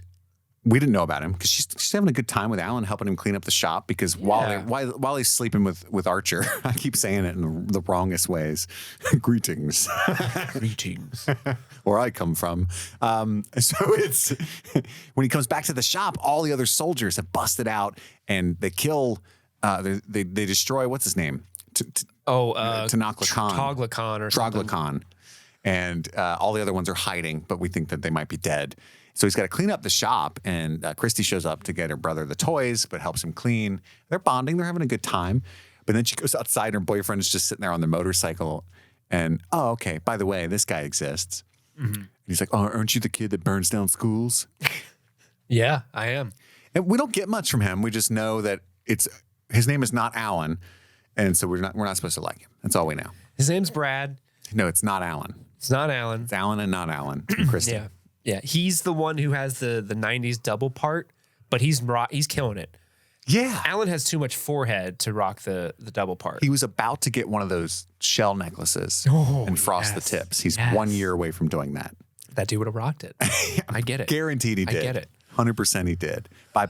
we didn't know about him because she's having a good time with Alan, helping him clean up the shop because while he's sleeping with Archer, I keep saying it in the wrongest ways. Greetings. Greetings. Where I come from. So it's when he comes back to the shop, all the other soldiers have busted out and they kill, they destroy, what's his name? Toglakhan or something. Troglakhan. And all the other ones are hiding, but we think that they might be dead. So he's got to clean up the shop, and Christy shows up to get her brother the toys, but helps him clean. They're bonding. They're having a good time. But then she goes outside, and her boyfriend is just sitting there on the motorcycle. And, oh, okay, by the way, this guy exists. Mm-hmm. And he's like, oh, aren't you the kid that burns down schools? Yeah, I am. And we don't get much from him. We just know that his name is not Alan. And so we're not supposed to like him. That's all we know. His name's Brad. No, it's not Alan. It's not Alan. It's Alan and not Alan. Christy. Yeah. He's the one who has the 90s double part, but he's killing it. Yeah. Alan has too much forehead to rock the double part. He was about to get one of those shell necklaces and frost the tips. He's 1 year away from doing that. That dude would have rocked it. I get it. Guaranteed he did. I get it. 100% he did. Bye.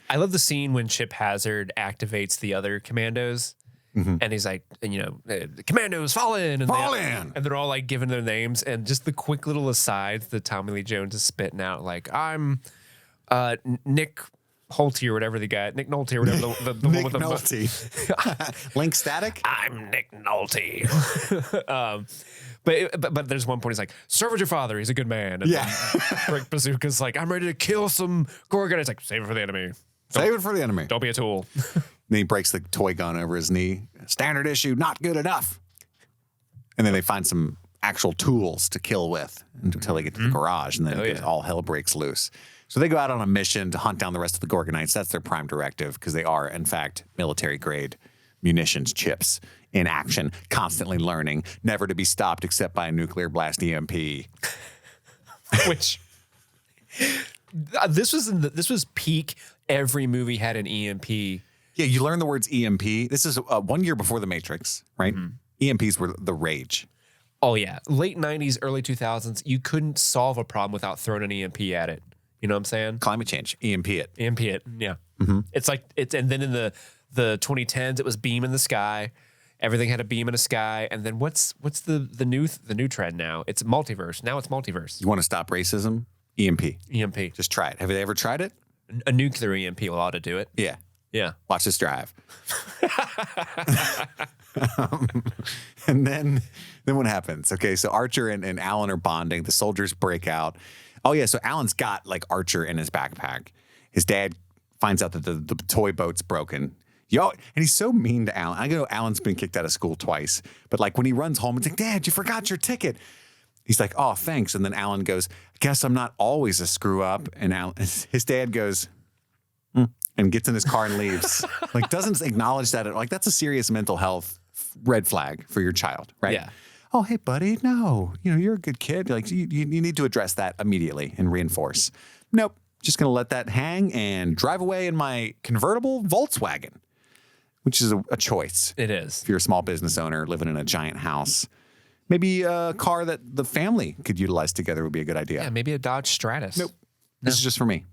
I love the scene when Chip Hazard activates the other commandos. Mm-hmm. And he's like, the commandos fall in. And they're all like giving their names. And just the quick little asides that Tommy Lee Jones is spitting out. Like, I'm Nick Holte or whatever the guy, Nick Nolte or whatever the Nick one with the Nolte. Link Static? I'm Nick Nolte. But there's one point he's like, serve with your father. He's a good man. And Yeah. Rick Bazooka's like, I'm ready to kill some Gorgonites. Like, save it for the enemy. Save it for the enemy. Don't be a tool. Then he breaks the toy gun over his knee. Standard issue, not good enough. And then they find some actual tools to kill with until they get to the garage, and then all hell breaks loose. So they go out on a mission to hunt down the rest of the Gorgonites. That's their prime directive because they are, in fact, military-grade munitions chips in action, constantly learning, never to be stopped except by a nuclear blast EMP. Which this was peak. Every movie had an EMP. Yeah, you learn the words EMP. This is 1 year before The Matrix, right? EMPs were the rage. Oh, yeah. Late 90s, early 2000s, you couldn't solve a problem without throwing an EMP at it. You know what I'm saying? Climate change, EMP it. EMP it, yeah. It's like, and then in the 2010s, it was beam in the sky. Everything had a beam in the sky. And then what's the new trend now? It's multiverse. Now it's multiverse. You want to stop racism? EMP. EMP. Just try it. Have you ever tried it? A nuclear EMP will ought to do it. Yeah. Yeah. Watch this drive. And then what happens? Okay, so Archer and Alan are bonding. The soldiers break out. Oh, yeah, so Alan's got, like, Archer in his backpack. His dad finds out that the toy boat's broken. And he's so mean to Alan. I know Alan's been kicked out of school twice. But, like, when he runs home, it's like, Dad, you forgot your ticket. He's like, oh, thanks. And then Alan goes, I guess I'm not always a screw-up. And his dad goes, and gets in his car and leaves. Like, doesn't acknowledge that. Like, that's a serious mental health red flag for your child, right? Yeah. Oh, hey, buddy, no. You're a good kid. Like, you need to address that immediately and reinforce. Nope. Just going to let that hang and drive away in my convertible Volkswagen, which is a choice. It is. If you're a small business owner living in a giant house. Maybe a car that the family could utilize together would be a good idea. Yeah, maybe a Dodge Stratus. Nope. This is just for me.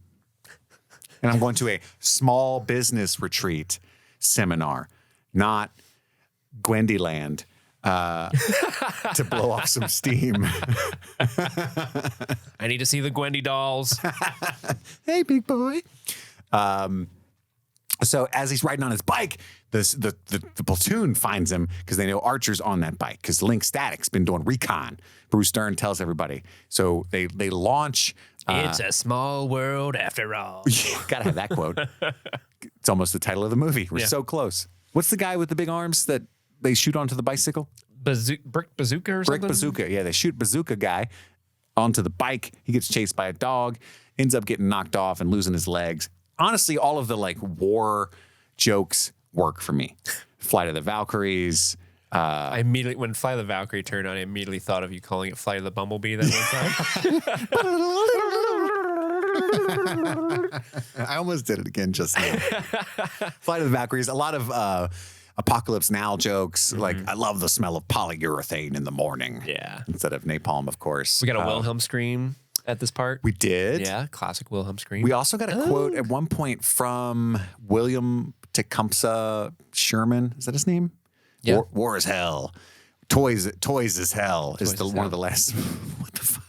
And I'm going to a small business retreat seminar, not Gwendyland, to blow off some steam. I need to see the Gwendy dolls. Hey, big boy. So as he's riding on his bike, the platoon finds him because they know Archer's on that bike because Link Static's been doing recon. Bruce Dern tells everybody. So they launch. It's a small world after all. Gotta have that quote. It's almost the title of the movie. We're so close. What's the guy with the big arms that they shoot onto the bicycle? Brick Bazooka or something? Brick Bazooka. Yeah, they shoot Bazooka guy onto the bike. He gets chased by a dog, ends up getting knocked off and losing his legs. Honestly, all of the like war jokes work for me. Flight of the Valkyries. I immediately, when Flight of the Valkyrie turned on, I immediately thought of you calling it Flight of the Bumblebee that one time. I almost did it again just now. Flight of the Valkyries. A lot of Apocalypse Now jokes. Like, I love the smell of polyurethane in the morning. Yeah. Instead of napalm, of course. We got a Wilhelm scream at this part. We did. Yeah, classic Wilhelm scream. We also got a quote at one point from William Tecumseh Sherman. Is that his name? Yeah. War is hell. Toys is hell. Is one of the last. What the fuck?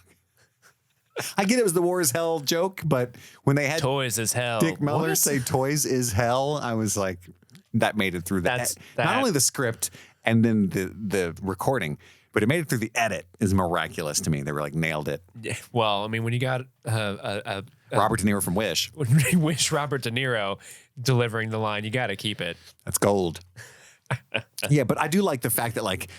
I get it was the war is hell joke, but when they had Toys is hell. Dick Miller What? say toys is hell, I was like, that made it through That's- not only the script and then the recording, but it made it through the edit is miraculous to me. They were like nailed it. Yeah, well, I mean, when you got Robert De Niro from Wish. when you wish Robert De Niro delivering the line, you got to keep it. That's gold. Yeah, but I do like the fact that like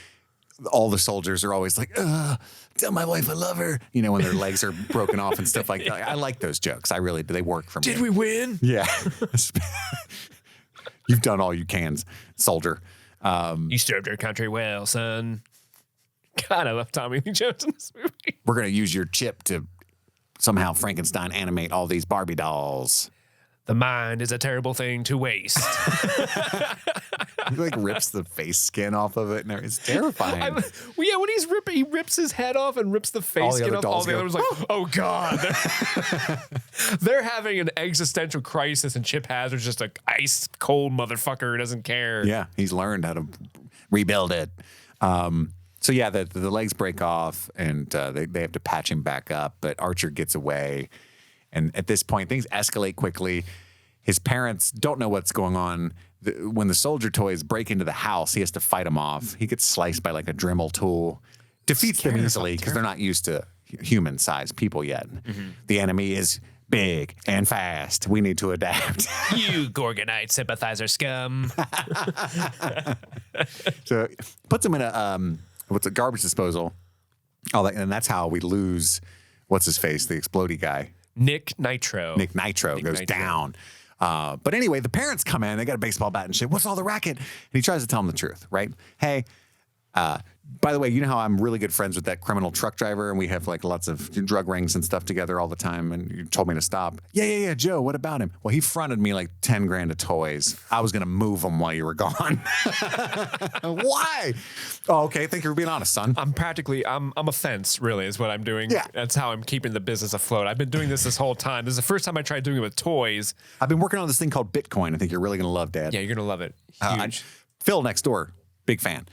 all the soldiers are always like, tell my wife I love her. You know, when their legs are broken off and stuff like that. I like those jokes. I really do. They work for me. Did we win? Yeah. You've done all you can, soldier. You served your country well, son. God, I love Tommy Lee Jones in this movie. We're going to use your chip to somehow Frankenstein animate all these Barbie dolls. The mind is a terrible thing to waste. He like rips the face skin off of it, and it's terrifying. Well, yeah, when he rips his head off and rips the face All the skin other off, all dolls the go, others like, oh God. They're having an existential crisis, and Chip Hazard's just a ice cold motherfucker who doesn't care. Yeah, he's learned how to rebuild it. So yeah, the legs break off, and they have to patch him back up. But Archer gets away, and at this point, things escalate quickly. His parents don't know what's going on. When the soldier toys break into the house, he has to fight them off. He gets sliced by like a Dremel tool. Defeats them easily because they're not used to human-sized people yet. The enemy is big and fast. We need to adapt. You Gorgonite sympathizer scum. So puts him in a garbage disposal. And that's how we lose what's his face, the explodey guy. Nick Nitro goes down. But anyway, the parents come in. They got a baseball bat and shit. What's all the racket? And he tries to tell them the truth, right? Hey, by the way, you know how I'm really good friends with that criminal truck driver, and we have like lots of drug rings and stuff together all the time, and you told me to stop. Yeah, Joe, what about him? Well, he fronted me like 10 grand of toys. I was going to move them while you were gone. Why? Oh, okay. Thank you for being honest, son. I'm a fence, really, is what I'm doing. Yeah. That's how I'm keeping the business afloat. I've been doing this whole time. This is the first time I tried doing it with toys. I've been working on this thing called Bitcoin. I think you're really going to love, Dad. Yeah, you're going to love it. Huge. Phil next door, big fan.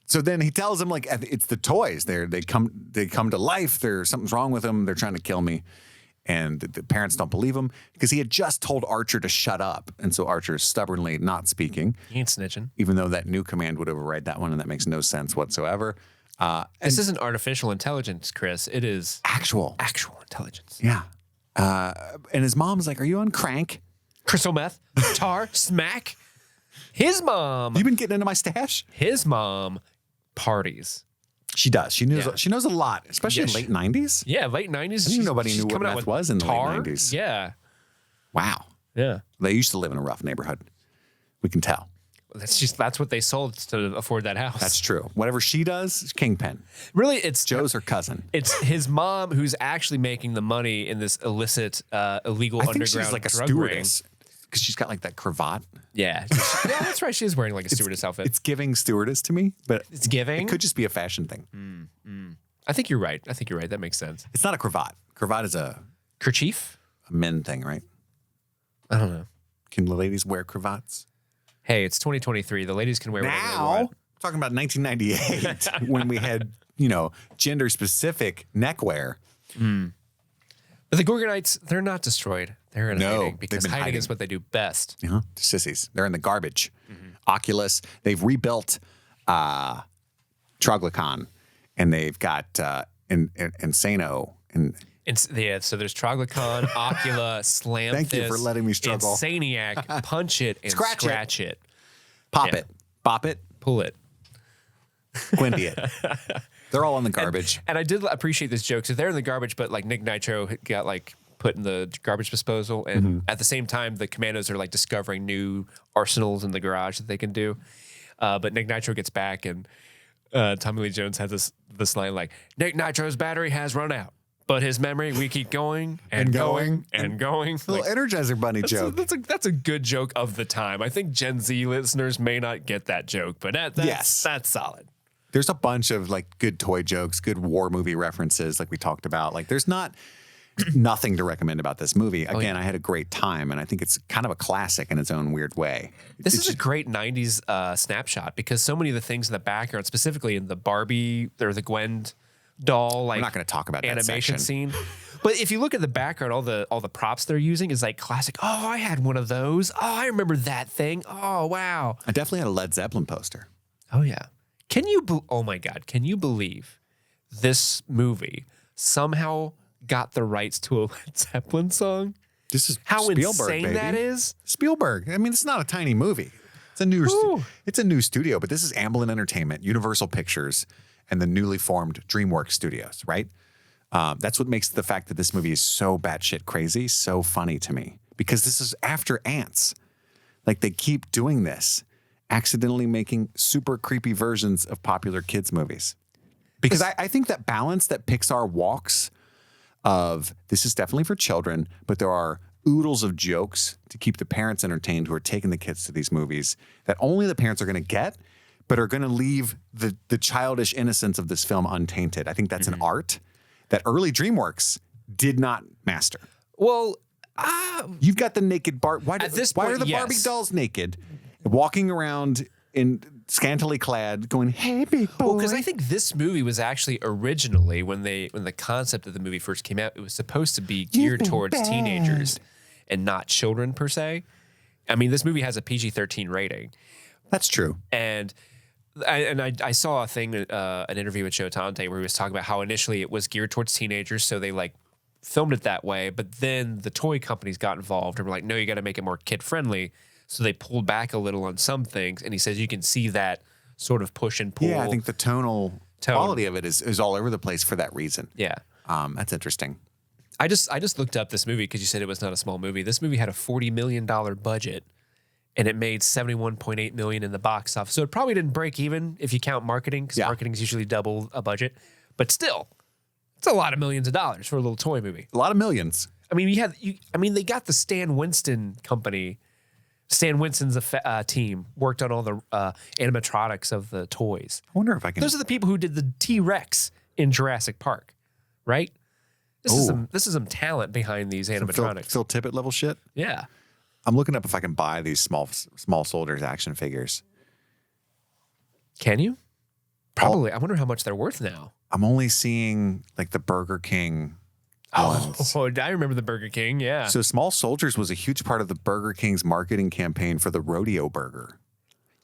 So then he tells him like it's the toys. They come to life. Something's wrong with them. They're trying to kill me, and the parents don't believe him because he had just told Archer to shut up, and so Archer is stubbornly not speaking. He ain't snitching, even though that new command would override that one, and that makes no sense whatsoever. This isn't artificial intelligence, Chris. It is actual intelligence. Yeah. And his mom's like, "Are you on crank? Crystal meth, tar, smack." His mom. You been getting into my stash? His mom parties. She does. She knows a lot, especially in late 90s. Yeah, late 90s. I think nobody knew what meth was in the late 90s. Yeah. Wow. Yeah. They used to live in a rough neighborhood. We can tell. That's what they sold to afford that house. That's true. Whatever she does, is kingpin. Really, it's Joe's her cousin. It's his mom who's actually making the money in this illicit, illegal I think underground she's like a drug stewardess because she's got like that cravat. Yeah. Yeah, that's right. She is wearing like a stewardess outfit. It's giving stewardess to me, but it's giving. It could just be a fashion thing. I think you're right. That makes sense. It's not a cravat. Cravat is a kerchief, a men thing, right? I don't know. Can the ladies wear cravats? Hey, it's 2023. The ladies can wear whatever they now. want. Talking about 1998 when we had gender specific neckwear. But the Gorgonites, they're not destroyed. They're in hiding because hiding is what they do best. They're sissies. They're in the garbage. Oculus. They've rebuilt Troglodyte, and they've got Insano. So there's Troglodyte, Ocula, Slam Thank you for letting me struggle. Insaniac, punch it and scratch it. Pop it. Bop it. Pull it. Quindy it. They're all in the garbage. And I did appreciate this joke. So they're in the garbage, but like Nick Nitro got like put in the garbage disposal. And at the same time, the commandos are like discovering new arsenals in the garage that they can do. But Nick Nitro gets back and Tommy Lee Jones has this line like, Nick Nitro's battery has run out, but his memory, we keep going and going and going. A little Energizer Bunny joke. That's a good joke of the time. I think Gen Z listeners may not get that joke, but that's solid. There's a bunch of like good toy jokes, good war movie references like we talked about. Like there's nothing to recommend about this movie. Again, I had a great time, and I think it's kind of a classic in its own weird way. This is a great 90s snapshot because so many of the things in the background, specifically in the Barbie or the Gwen doll, like we're not going to talk about animation scene. But if you look at the background, all the props they're using is like classic. Oh, I had one of those. Oh, I remember that thing. Oh, wow. I definitely had a Led Zeppelin poster. Oh, yeah. Oh my God, can you believe this movie somehow got the rights to a Led Zeppelin song? This is how Spielberg, insane baby. that is. Spielberg. I mean, it's not a tiny movie. It's a new studio, but this is Amblin Entertainment, Universal Pictures, and the newly formed DreamWorks Studios, right? That's what makes the fact that this movie is so batshit crazy so funny to me, because this is after Ants. Like they keep doing this, accidentally making super creepy versions of popular kids movies. Because I think that balance that Pixar walks of this is definitely for children, but there are oodles of jokes to keep the parents entertained who are taking the kids to these movies that only the parents are going to get, but are going to leave the childish innocence of this film untainted. I think that's an art that early DreamWorks did not master. Well, you've got the naked Barbie. Why are the Barbie dolls naked, walking around in scantily clad, going, "Hey, big boy"? Well, because I think this movie was actually originally when the concept of the movie first came out, it was supposed to be geared towards teenagers. and not children per se. I mean, this movie has a PG-13 rating. That's true. And I saw a thing, an interview with Joe Tante where he was talking about how initially it was geared towards teenagers, so they like filmed it that way. But then the toy companies got involved and were like, no, you got to make it more kid friendly. So they pulled back a little on some things. And he says you can see that sort of push and pull. Yeah, I think the tonal quality of it is all over the place for that reason. Yeah. That's interesting. I just looked up this movie because you said it was not a small movie. This movie had a $40 million budget. And it made $71.8 million in the box office. So it probably didn't break even if you count marketing, because marketing is usually double a budget. But still, it's a lot of millions of dollars for a little toy movie. A lot of millions. I mean, they got the Stan Winston company. Stan Winston's team worked on all the animatronics of the toys. I wonder if I can. Those are the people who did the T-Rex in Jurassic Park, right? This is some talent behind these animatronics. Phil Tippett level shit. Yeah. I'm looking up if I can buy these small soldiers action figures. Can you? Probably. I wonder how much they're worth now. I'm only seeing like the Burger King ones. Oh, I remember the Burger King. Yeah. So Small Soldiers was a huge part of the Burger King's marketing campaign for the Rodeo Burger.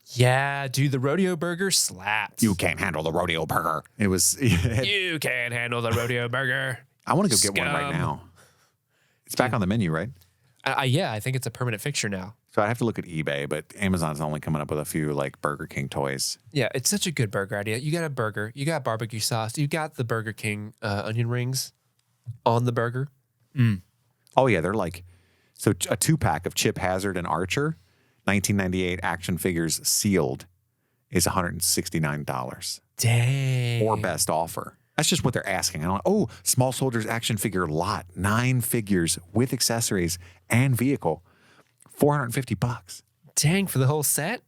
Yeah, dude, the Rodeo Burger slaps. You can't handle the Rodeo Burger. It was. You can't handle the Rodeo Burger. I want to go get one right now. It's back on the menu, right? Yeah, I think it's a permanent fixture now. So I have to look at eBay, but Amazon's only coming up with a few like Burger King toys. Yeah, it's such a good burger idea. You got a burger, you got barbecue sauce, you got the Burger King onion rings on the burger. Oh yeah, they're like a 2-pack of Chip Hazard and Archer, 1998 action figures sealed, is $169. Dang. Or best offer. That's just what they're asking. Small Soldiers action figure lot, 9 figures with accessories and vehicle, $450. Dang, for the whole set?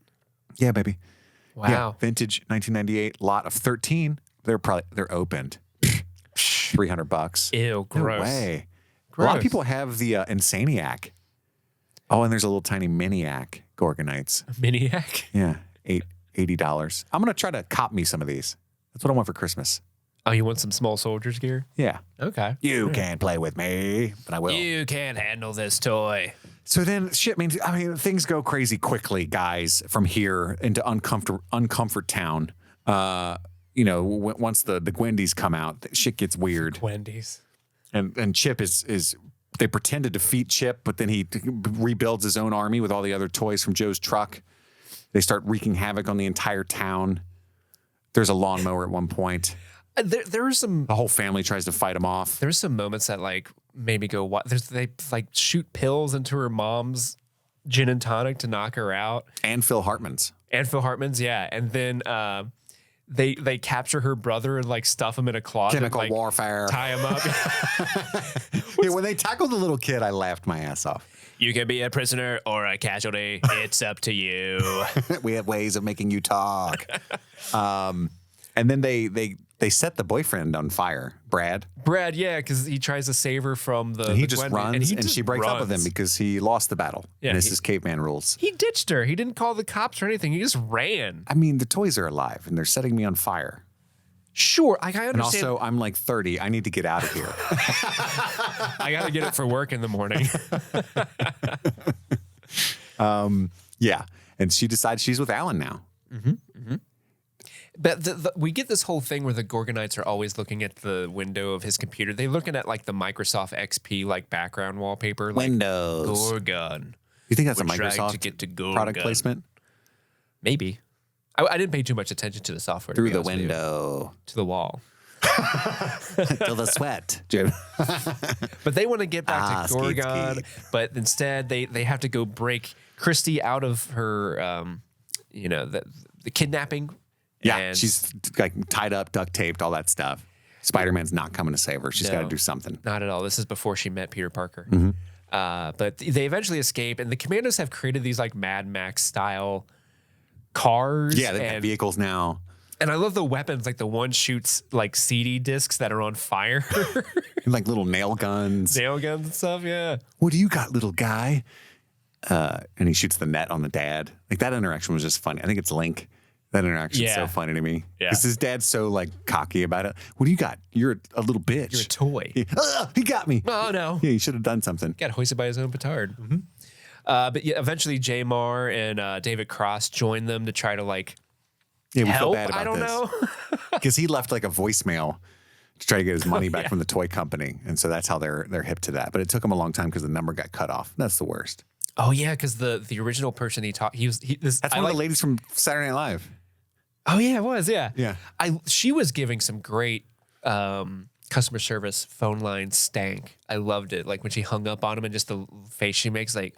Yeah, baby. Wow. Yeah, vintage 1998 lot of 13. They're opened. $300. Ew, gross. No way. Gross. A lot of people have the Insaniac. Oh, and there's a little tiny Miniac Gorgonites. Miniac? Yeah, $80. I'm gonna try to cop me some of these. That's what I want for Christmas. Oh, you want some Small Soldiers gear? Yeah. Okay. You can't play with me, but I will. You can't handle this toy. So then I mean, things go crazy quickly, guys, from here into uncomfort town. Once the Gwendies come out, shit gets weird. Wendy's. And Chip is they pretend to defeat Chip, but then he rebuilds his own army with all the other toys from Joe's truck. They start wreaking havoc on the entire town. There's a lawnmower at one point. There are some. The whole family tries to fight him off. There's some moments that like made me go, "What?" They like shoot pills into her mom's gin and tonic to knock her out. And Phil Hartman's, yeah. And then they capture her brother and like stuff him in a closet, chemical like, warfare, tie him up. Yeah, when they tackle the little kid, I laughed my ass off. You can be a prisoner or a casualty. It's up to you. We have ways of making you talk. And then they set the boyfriend on fire, Brad. Brad, yeah, because he tries to save her from the. And he just Gwendy, runs, and just she breaks up with him because he lost the battle. Yeah, and this is caveman rules. He ditched her. He didn't call the cops or anything. He just ran. I mean, the toys are alive, and they're setting me on fire. Sure, I understand. And also, I'm like 30. I need to get out of here. I got to get it for work in the morning. Yeah, and she decides she's with Alan now. But we get this whole thing where the Gorgonites are always looking at the window of his computer. They're looking at like the Microsoft XP like background wallpaper. Like, Windows. Gorgon. You think that's a We're trying to Microsoft get to Gorgon. product placement? Maybe. I didn't pay too much attention to the software. Through the window. To the wall. Till the sweat, Jim. But they want to get back to Gorgon, skeet. but instead they have to go break Christy out of her, the kidnapping. Yeah, And she's like tied up, duct taped, all that stuff. Spider-Man's not coming to save her. She's got to do something. Not at all. This is before she met Peter Parker. Mm-hmm. But they eventually escape, and the Commandos have created these like Mad Max style cars. Yeah, they've got vehicles now. And I love the weapons. Like the one shoots like CD discs that are on fire. And like little nail guns. Nail guns and stuff, yeah. What do you got, little guy? And he shoots the net on the dad. Like that interaction was just funny. I think it's Link. That interaction's Yeah. so funny to me. Yeah. Because his dad's so like cocky about it. What do you got? You're a little bitch. You're a toy. He got me. Oh, no. Yeah, he should have done something. Got hoisted by his own petard. But yeah, eventually J Mar and David Cross join them to try to like Yeah, we feel help. bad about I don't know. Because he left like a voicemail to try to get his money back from the toy company. And so that's how they're hip to that. But it took him a long time because the number got cut off. That's the worst. Oh yeah, because the original person he talked, That's one of the ladies from Saturday Night Live. Oh yeah, it was. Yeah, Yeah. She was giving some great customer service phone line stank. I loved it. Like when she hung up on him and just the face she makes, like,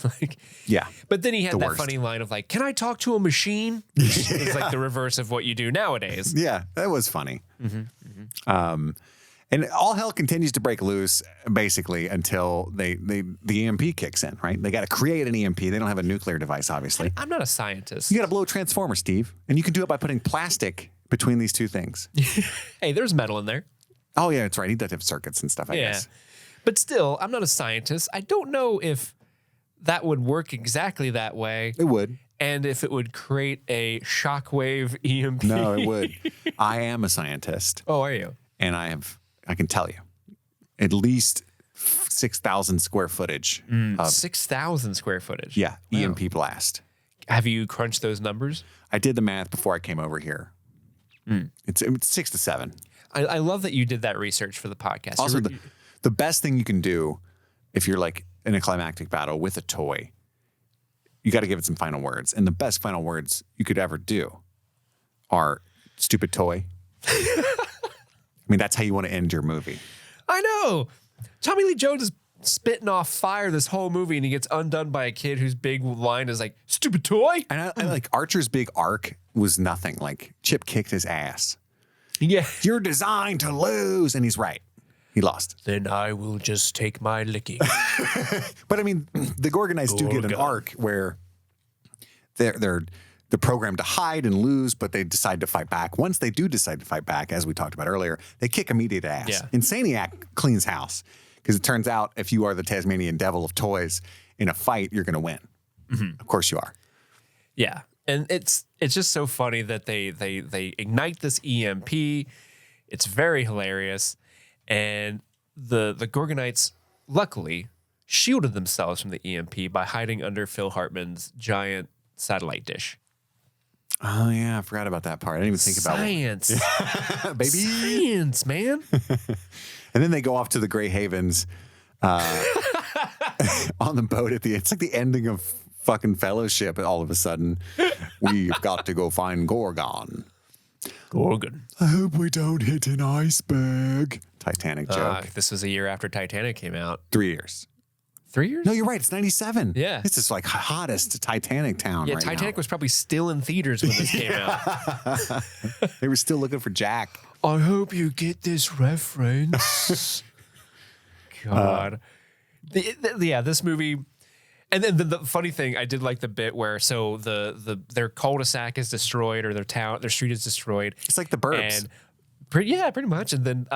like. Yeah. But then he had The that worst. funny line of like, "Can I talk to a machine?" It's like the reverse of what you do nowadays. Yeah, that was funny. And all hell continues to break loose basically until the EMP kicks in, right? They got to create an EMP. They don't have a nuclear device, obviously. I'm not a scientist. You got to blow a transformer, Steve. And you can do it by putting plastic between these two things. Hey, there's metal in there. Oh, yeah, that's right. He does have circuits and stuff, I guess. But still, I'm not a scientist. I don't know if that would work exactly that way. It would. And if it would create a shockwave EMP. No, it would. I am a scientist. Oh, are you? And I can tell you, at least 6,000 square footage of 6,000 square footage. EMP blast. Have you crunched those numbers? I did the math before I came over here. It's 6 to 7. I love that you did that research for the podcast. Also, the best thing you can do if you're like in a climactic battle with a toy, you got to give it some final words. And the best final words you could ever do are stupid toy. I mean, that's how you want to end your movie. I know. Tommy Lee Jones is spitting off fire this whole movie, and he gets undone by a kid whose big line is like, "Stupid toy." And I like Archer's big arc was nothing. Like Chip kicked his ass. Yeah. You're designed to lose. And he's right. He lost. Then I will just take my licking. But I mean, the Gorgonites do get an arc where they're programmed to hide and lose, but they decide to fight back. Once they do decide to fight back, as we talked about earlier, they kick immediate ass. Yeah. Insaniac cleans house because it turns out if you are the Tasmanian devil of toys in a fight, you're going to win. Of course you are. Yeah. And it's just so funny that they ignite this EMP. It's very hilarious. And the Gorgonites, luckily, shielded themselves from the EMP by hiding under Phil Hartman's giant satellite dish. Oh, yeah. I forgot about that part. I didn't even think about Science. it. Baby. Science, man. And then they go off to the Grey Havens on the boat at the end. It's like the ending of fucking Fellowship. All of a sudden, we've got to go find Gorgon. Gorgon. I hope we don't hit an iceberg. Titanic joke. This was a year after Titanic came out. 3 years. 3 years? No, you're right. It's 97. Yeah. This is like hottest Titanic town Yeah, right Titanic now. was probably still in theaters when this came out. They were still looking for Jack. I hope you get this reference. God. Yeah, this movie. And then the funny thing, I did like the bit where so their cul-de-sac is destroyed or their street is destroyed. It's like the Burbs. And pretty much. And then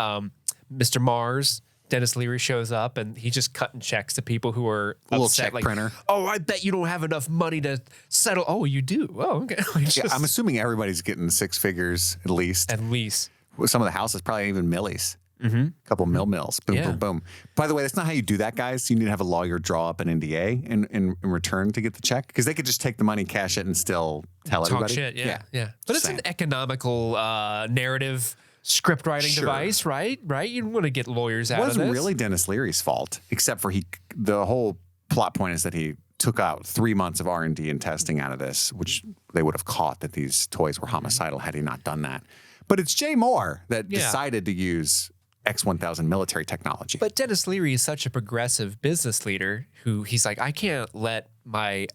Mr. Mars, Dennis Leary shows up and he's just cutting checks to people who are little upset, check like, printer. "Oh, I bet you don't have enough money to settle." Oh, you do. Oh, okay. Yeah, I'm assuming everybody's getting 6 figures at least. At least. Some of the houses probably even millies. A couple mills. Boom, Yeah. boom, boom. By the way, that's not how you do that, guys. You need to have a lawyer draw up an NDA in return to get the check because they could just take the money, cash it, and still tell Talk everybody. shit, yeah. But Just it's an saying. economical narrative script writing Sure. device, right? Right? You want to get lawyers out It of wasn't this. really Dennis Leary's fault, except for the whole plot point is that he took out 3 months of R&D and testing out of this, which they would have caught that these toys were homicidal had he not done that. But it's Jay Moore that decided to use X-1000 military technology. But Dennis Leary is such a progressive business leader who he's like, I can't let my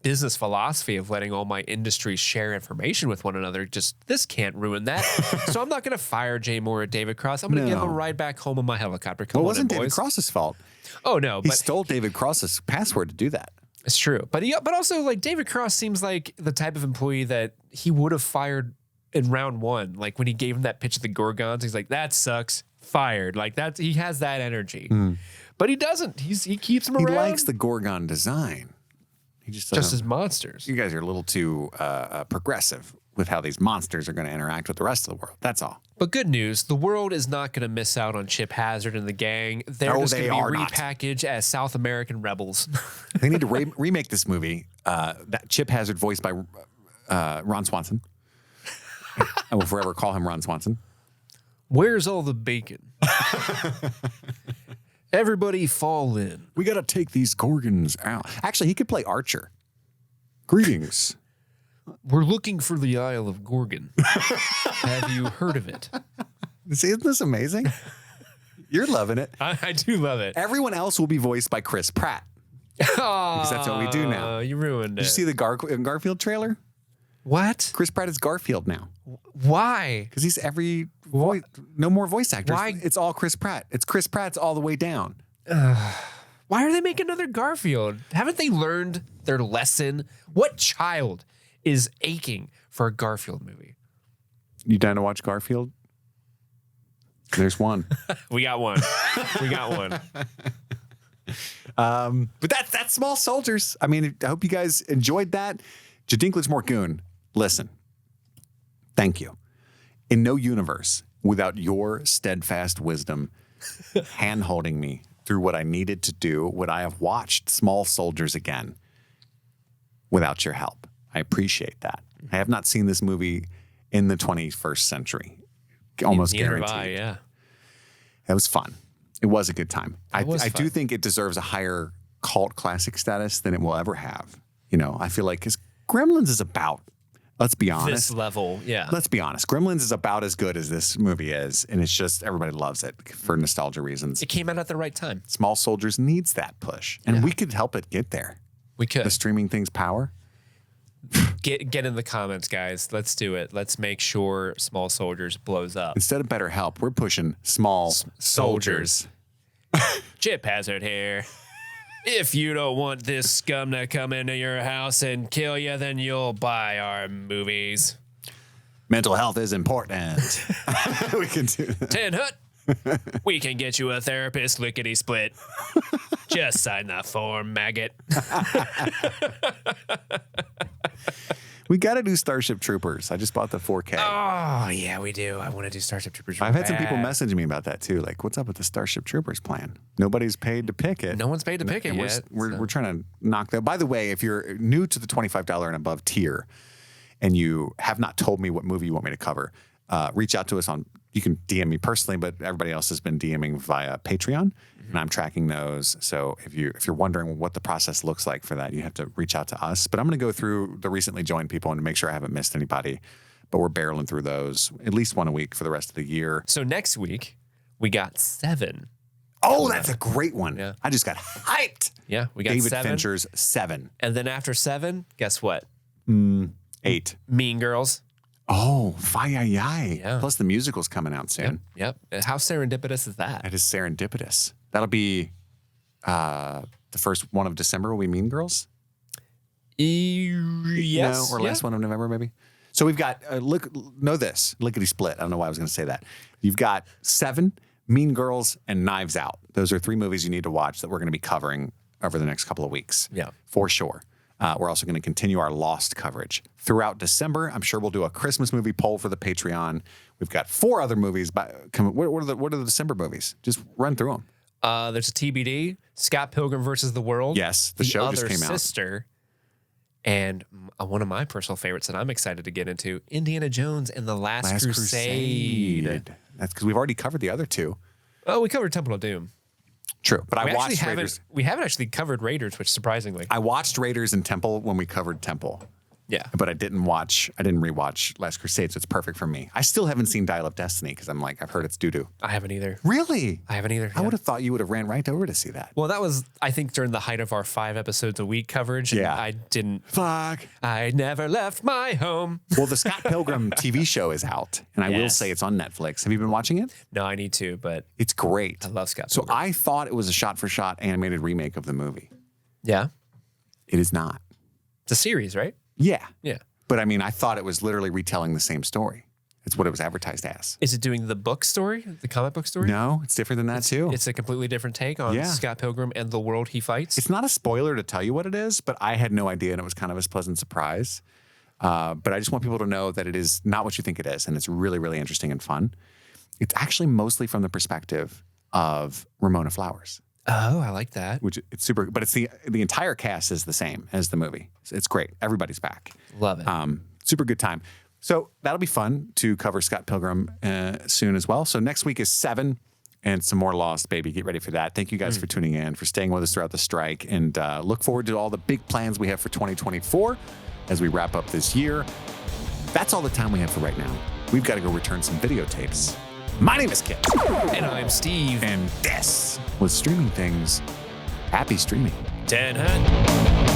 business philosophy of letting all my industries share information with one another, this can't ruin that. So I'm not going to fire Jay Moore or David Cross. I'm going to give him a ride back home on my helicopter. Come Well, it on wasn't in, David boys. Cross's fault. Oh, no. He But stole David Cross's password to do that. it's true. But also, like, David Cross seems like the type of employee that he would have fired in round one. Like, when he gave him that pitch of the Gorgons, he's like, that sucks. Fired. Like, he has that energy. But he doesn't. He keeps him He around. likes the Gorgon design. He just as monsters. You guys are a little too progressive with how these monsters are going to interact with the rest of the world. That's all. But good news, the world is not going to miss out on Chip Hazard and the gang. They're just going to be repackaged as South American rebels. They need to remake this movie. That Chip Hazard voiced by Ron Swanson. I will forever call him Ron Swanson. Where's all the bacon? Everybody fall in. We got to take these Gorgons out. Actually, he could play Archer. Greetings. We're looking for the Isle of Gorgon. Have you heard of it? See, isn't this amazing? You're loving it. I do love it. Everyone else will be voiced by Chris Pratt. Because that's what we do now. You ruined it. Did you see the Garfield trailer? What? Chris Pratt is Garfield now. Why? Because he's every voice. No more voice actors. Why? It's all Chris Pratt. It's Chris Pratt's all the way down. Why are they making another Garfield? Haven't they learned their lesson? What child is aching for a Garfield movie? You down to watch Garfield? There's one. We got one. We got one. But that's Small Soldiers. I mean, I hope you guys enjoyed that. Jadinklage Morgoon, listen. Thank you. In no universe, without your steadfast wisdom, hand-holding me through what I needed to do, would I have watched Small Soldiers again without your help. I appreciate that. I have not seen this movie in the 21st century. Almost Neither guaranteed. have I, yeah. It was fun. It was a good time. I fun. do think it deserves a higher cult classic status than it will ever have. You know, I feel like because Gremlins is about, let's be honest. This level, yeah. Let's be honest. Gremlins is about as good as this movie is. And it's just, everybody loves it for nostalgia reasons. It came out at the right time. Small Soldiers needs that push. And we could help it get there. We could. The streaming thing's power. Get in the comments, guys. Let's do it. Let's make sure Small Soldiers blows up. Instead of better help, we're pushing Small Soldiers. Chip Hazard here. If you don't want this scum to come into your house and kill you, then you'll buy our movies. Mental health is important. We can do that. 10 Hut. We can get you a therapist, lickety split. Just sign the form, maggot. We got to do Starship Troopers. I just bought the 4K. Oh, yeah, we do. I want to do Starship Troopers. I've had some people message me about that too. Like, what's up with the Starship Troopers plan? Nobody's paid to pick it. No one's paid to pick it And yet. We're trying to knock that. By the way, if you're new to the $25 and above tier and you have not told me what movie you want me to cover, reach out to us on, you can DM me personally, but everybody else has been DMing via Patreon, and I'm tracking those. So if you're wondering what the process looks like for that, you have to reach out to us. But I'm going to go through the recently joined people and make sure I haven't missed anybody. But we're barreling through those at least one a week for the rest of the year. So next week, we got 7. Oh, that's a great one. Yeah. I just got hyped. Yeah, we got David 7. Fincher's 7. And then after 7, guess what? 8. Mean Girls. Oh, Fai-Yi-Yi. Yeah. Plus the musical's coming out soon. Yep. How serendipitous is that? That is serendipitous. That'll be the first one of December will be Mean Girls? Yes. No, or last one of November, maybe. So we've got, lickety split. I don't know why I was going to say that. You've got 7, Mean Girls, and Knives Out. Those are 3 movies you need to watch that we're going to be covering over the next couple of weeks. Yeah. For sure. We're also going to continue our Lost coverage throughout December. I'm sure we'll do a Christmas movie poll for the Patreon. We've got 4 other movies. What are the December movies? Just run through them. There's a TBD, Scott Pilgrim versus the World. Yes, the show just came out. Sister, and one of my personal favorites that I'm excited to get into, Indiana Jones and the Last Crusade. That's because we've already covered the other 2. Oh, we covered Temple of Doom. True, but I watched Raiders. We haven't actually covered Raiders, which surprisingly. I watched Raiders and Temple when we covered Temple. Yeah. But I didn't rewatch Last Crusade, so it's perfect for me. I still haven't seen Dial of Destiny because I'm like, I've heard it's doo-doo. I haven't either. Really? I haven't either. I would have thought you would have ran right over to see that. Well, that was, I think, during the height of our 5 episodes a week coverage. And Yeah. I didn't. Fuck. I never left my home. Well, the Scott Pilgrim TV show is out, and I will Yes. say it's on Netflix. Have you been watching it? No, I need to, but It's great. I love Scott So Pilgrim. I thought it was a shot-for-shot animated remake of the movie. Yeah. It is not. It's a series, right? Yeah. Yeah. But I mean, I thought it was literally retelling the same story It's what it was advertised as. Is it doing the book story, the comic book story? No, it's different than that too. It's a completely different take on Scott Pilgrim and the world he fights. It's not a spoiler to tell you what it is, but I had no idea, and it was kind of a pleasant surprise. But I just want people to know that it is not what you think it is, and it's really, really interesting and fun. It's actually mostly from the perspective of Ramona Flowers. Oh, I like that. Which it's super, but it's the entire cast is the same as the movie. It's great. Everybody's back. Love it. Super good time. So that'll be fun to cover Scott Pilgrim soon as well. So next week is 7 and some more Lost, baby. Get ready for that. Thank you guys for tuning in, for staying with us throughout the strike, and look forward to all the big plans we have for 2024 as we wrap up this year. That's all the time we have for right now. We've got to go return some videotapes. My name is Kit. And I'm Steve. And this was Streaming Things. Happy streaming. 10 Hunt.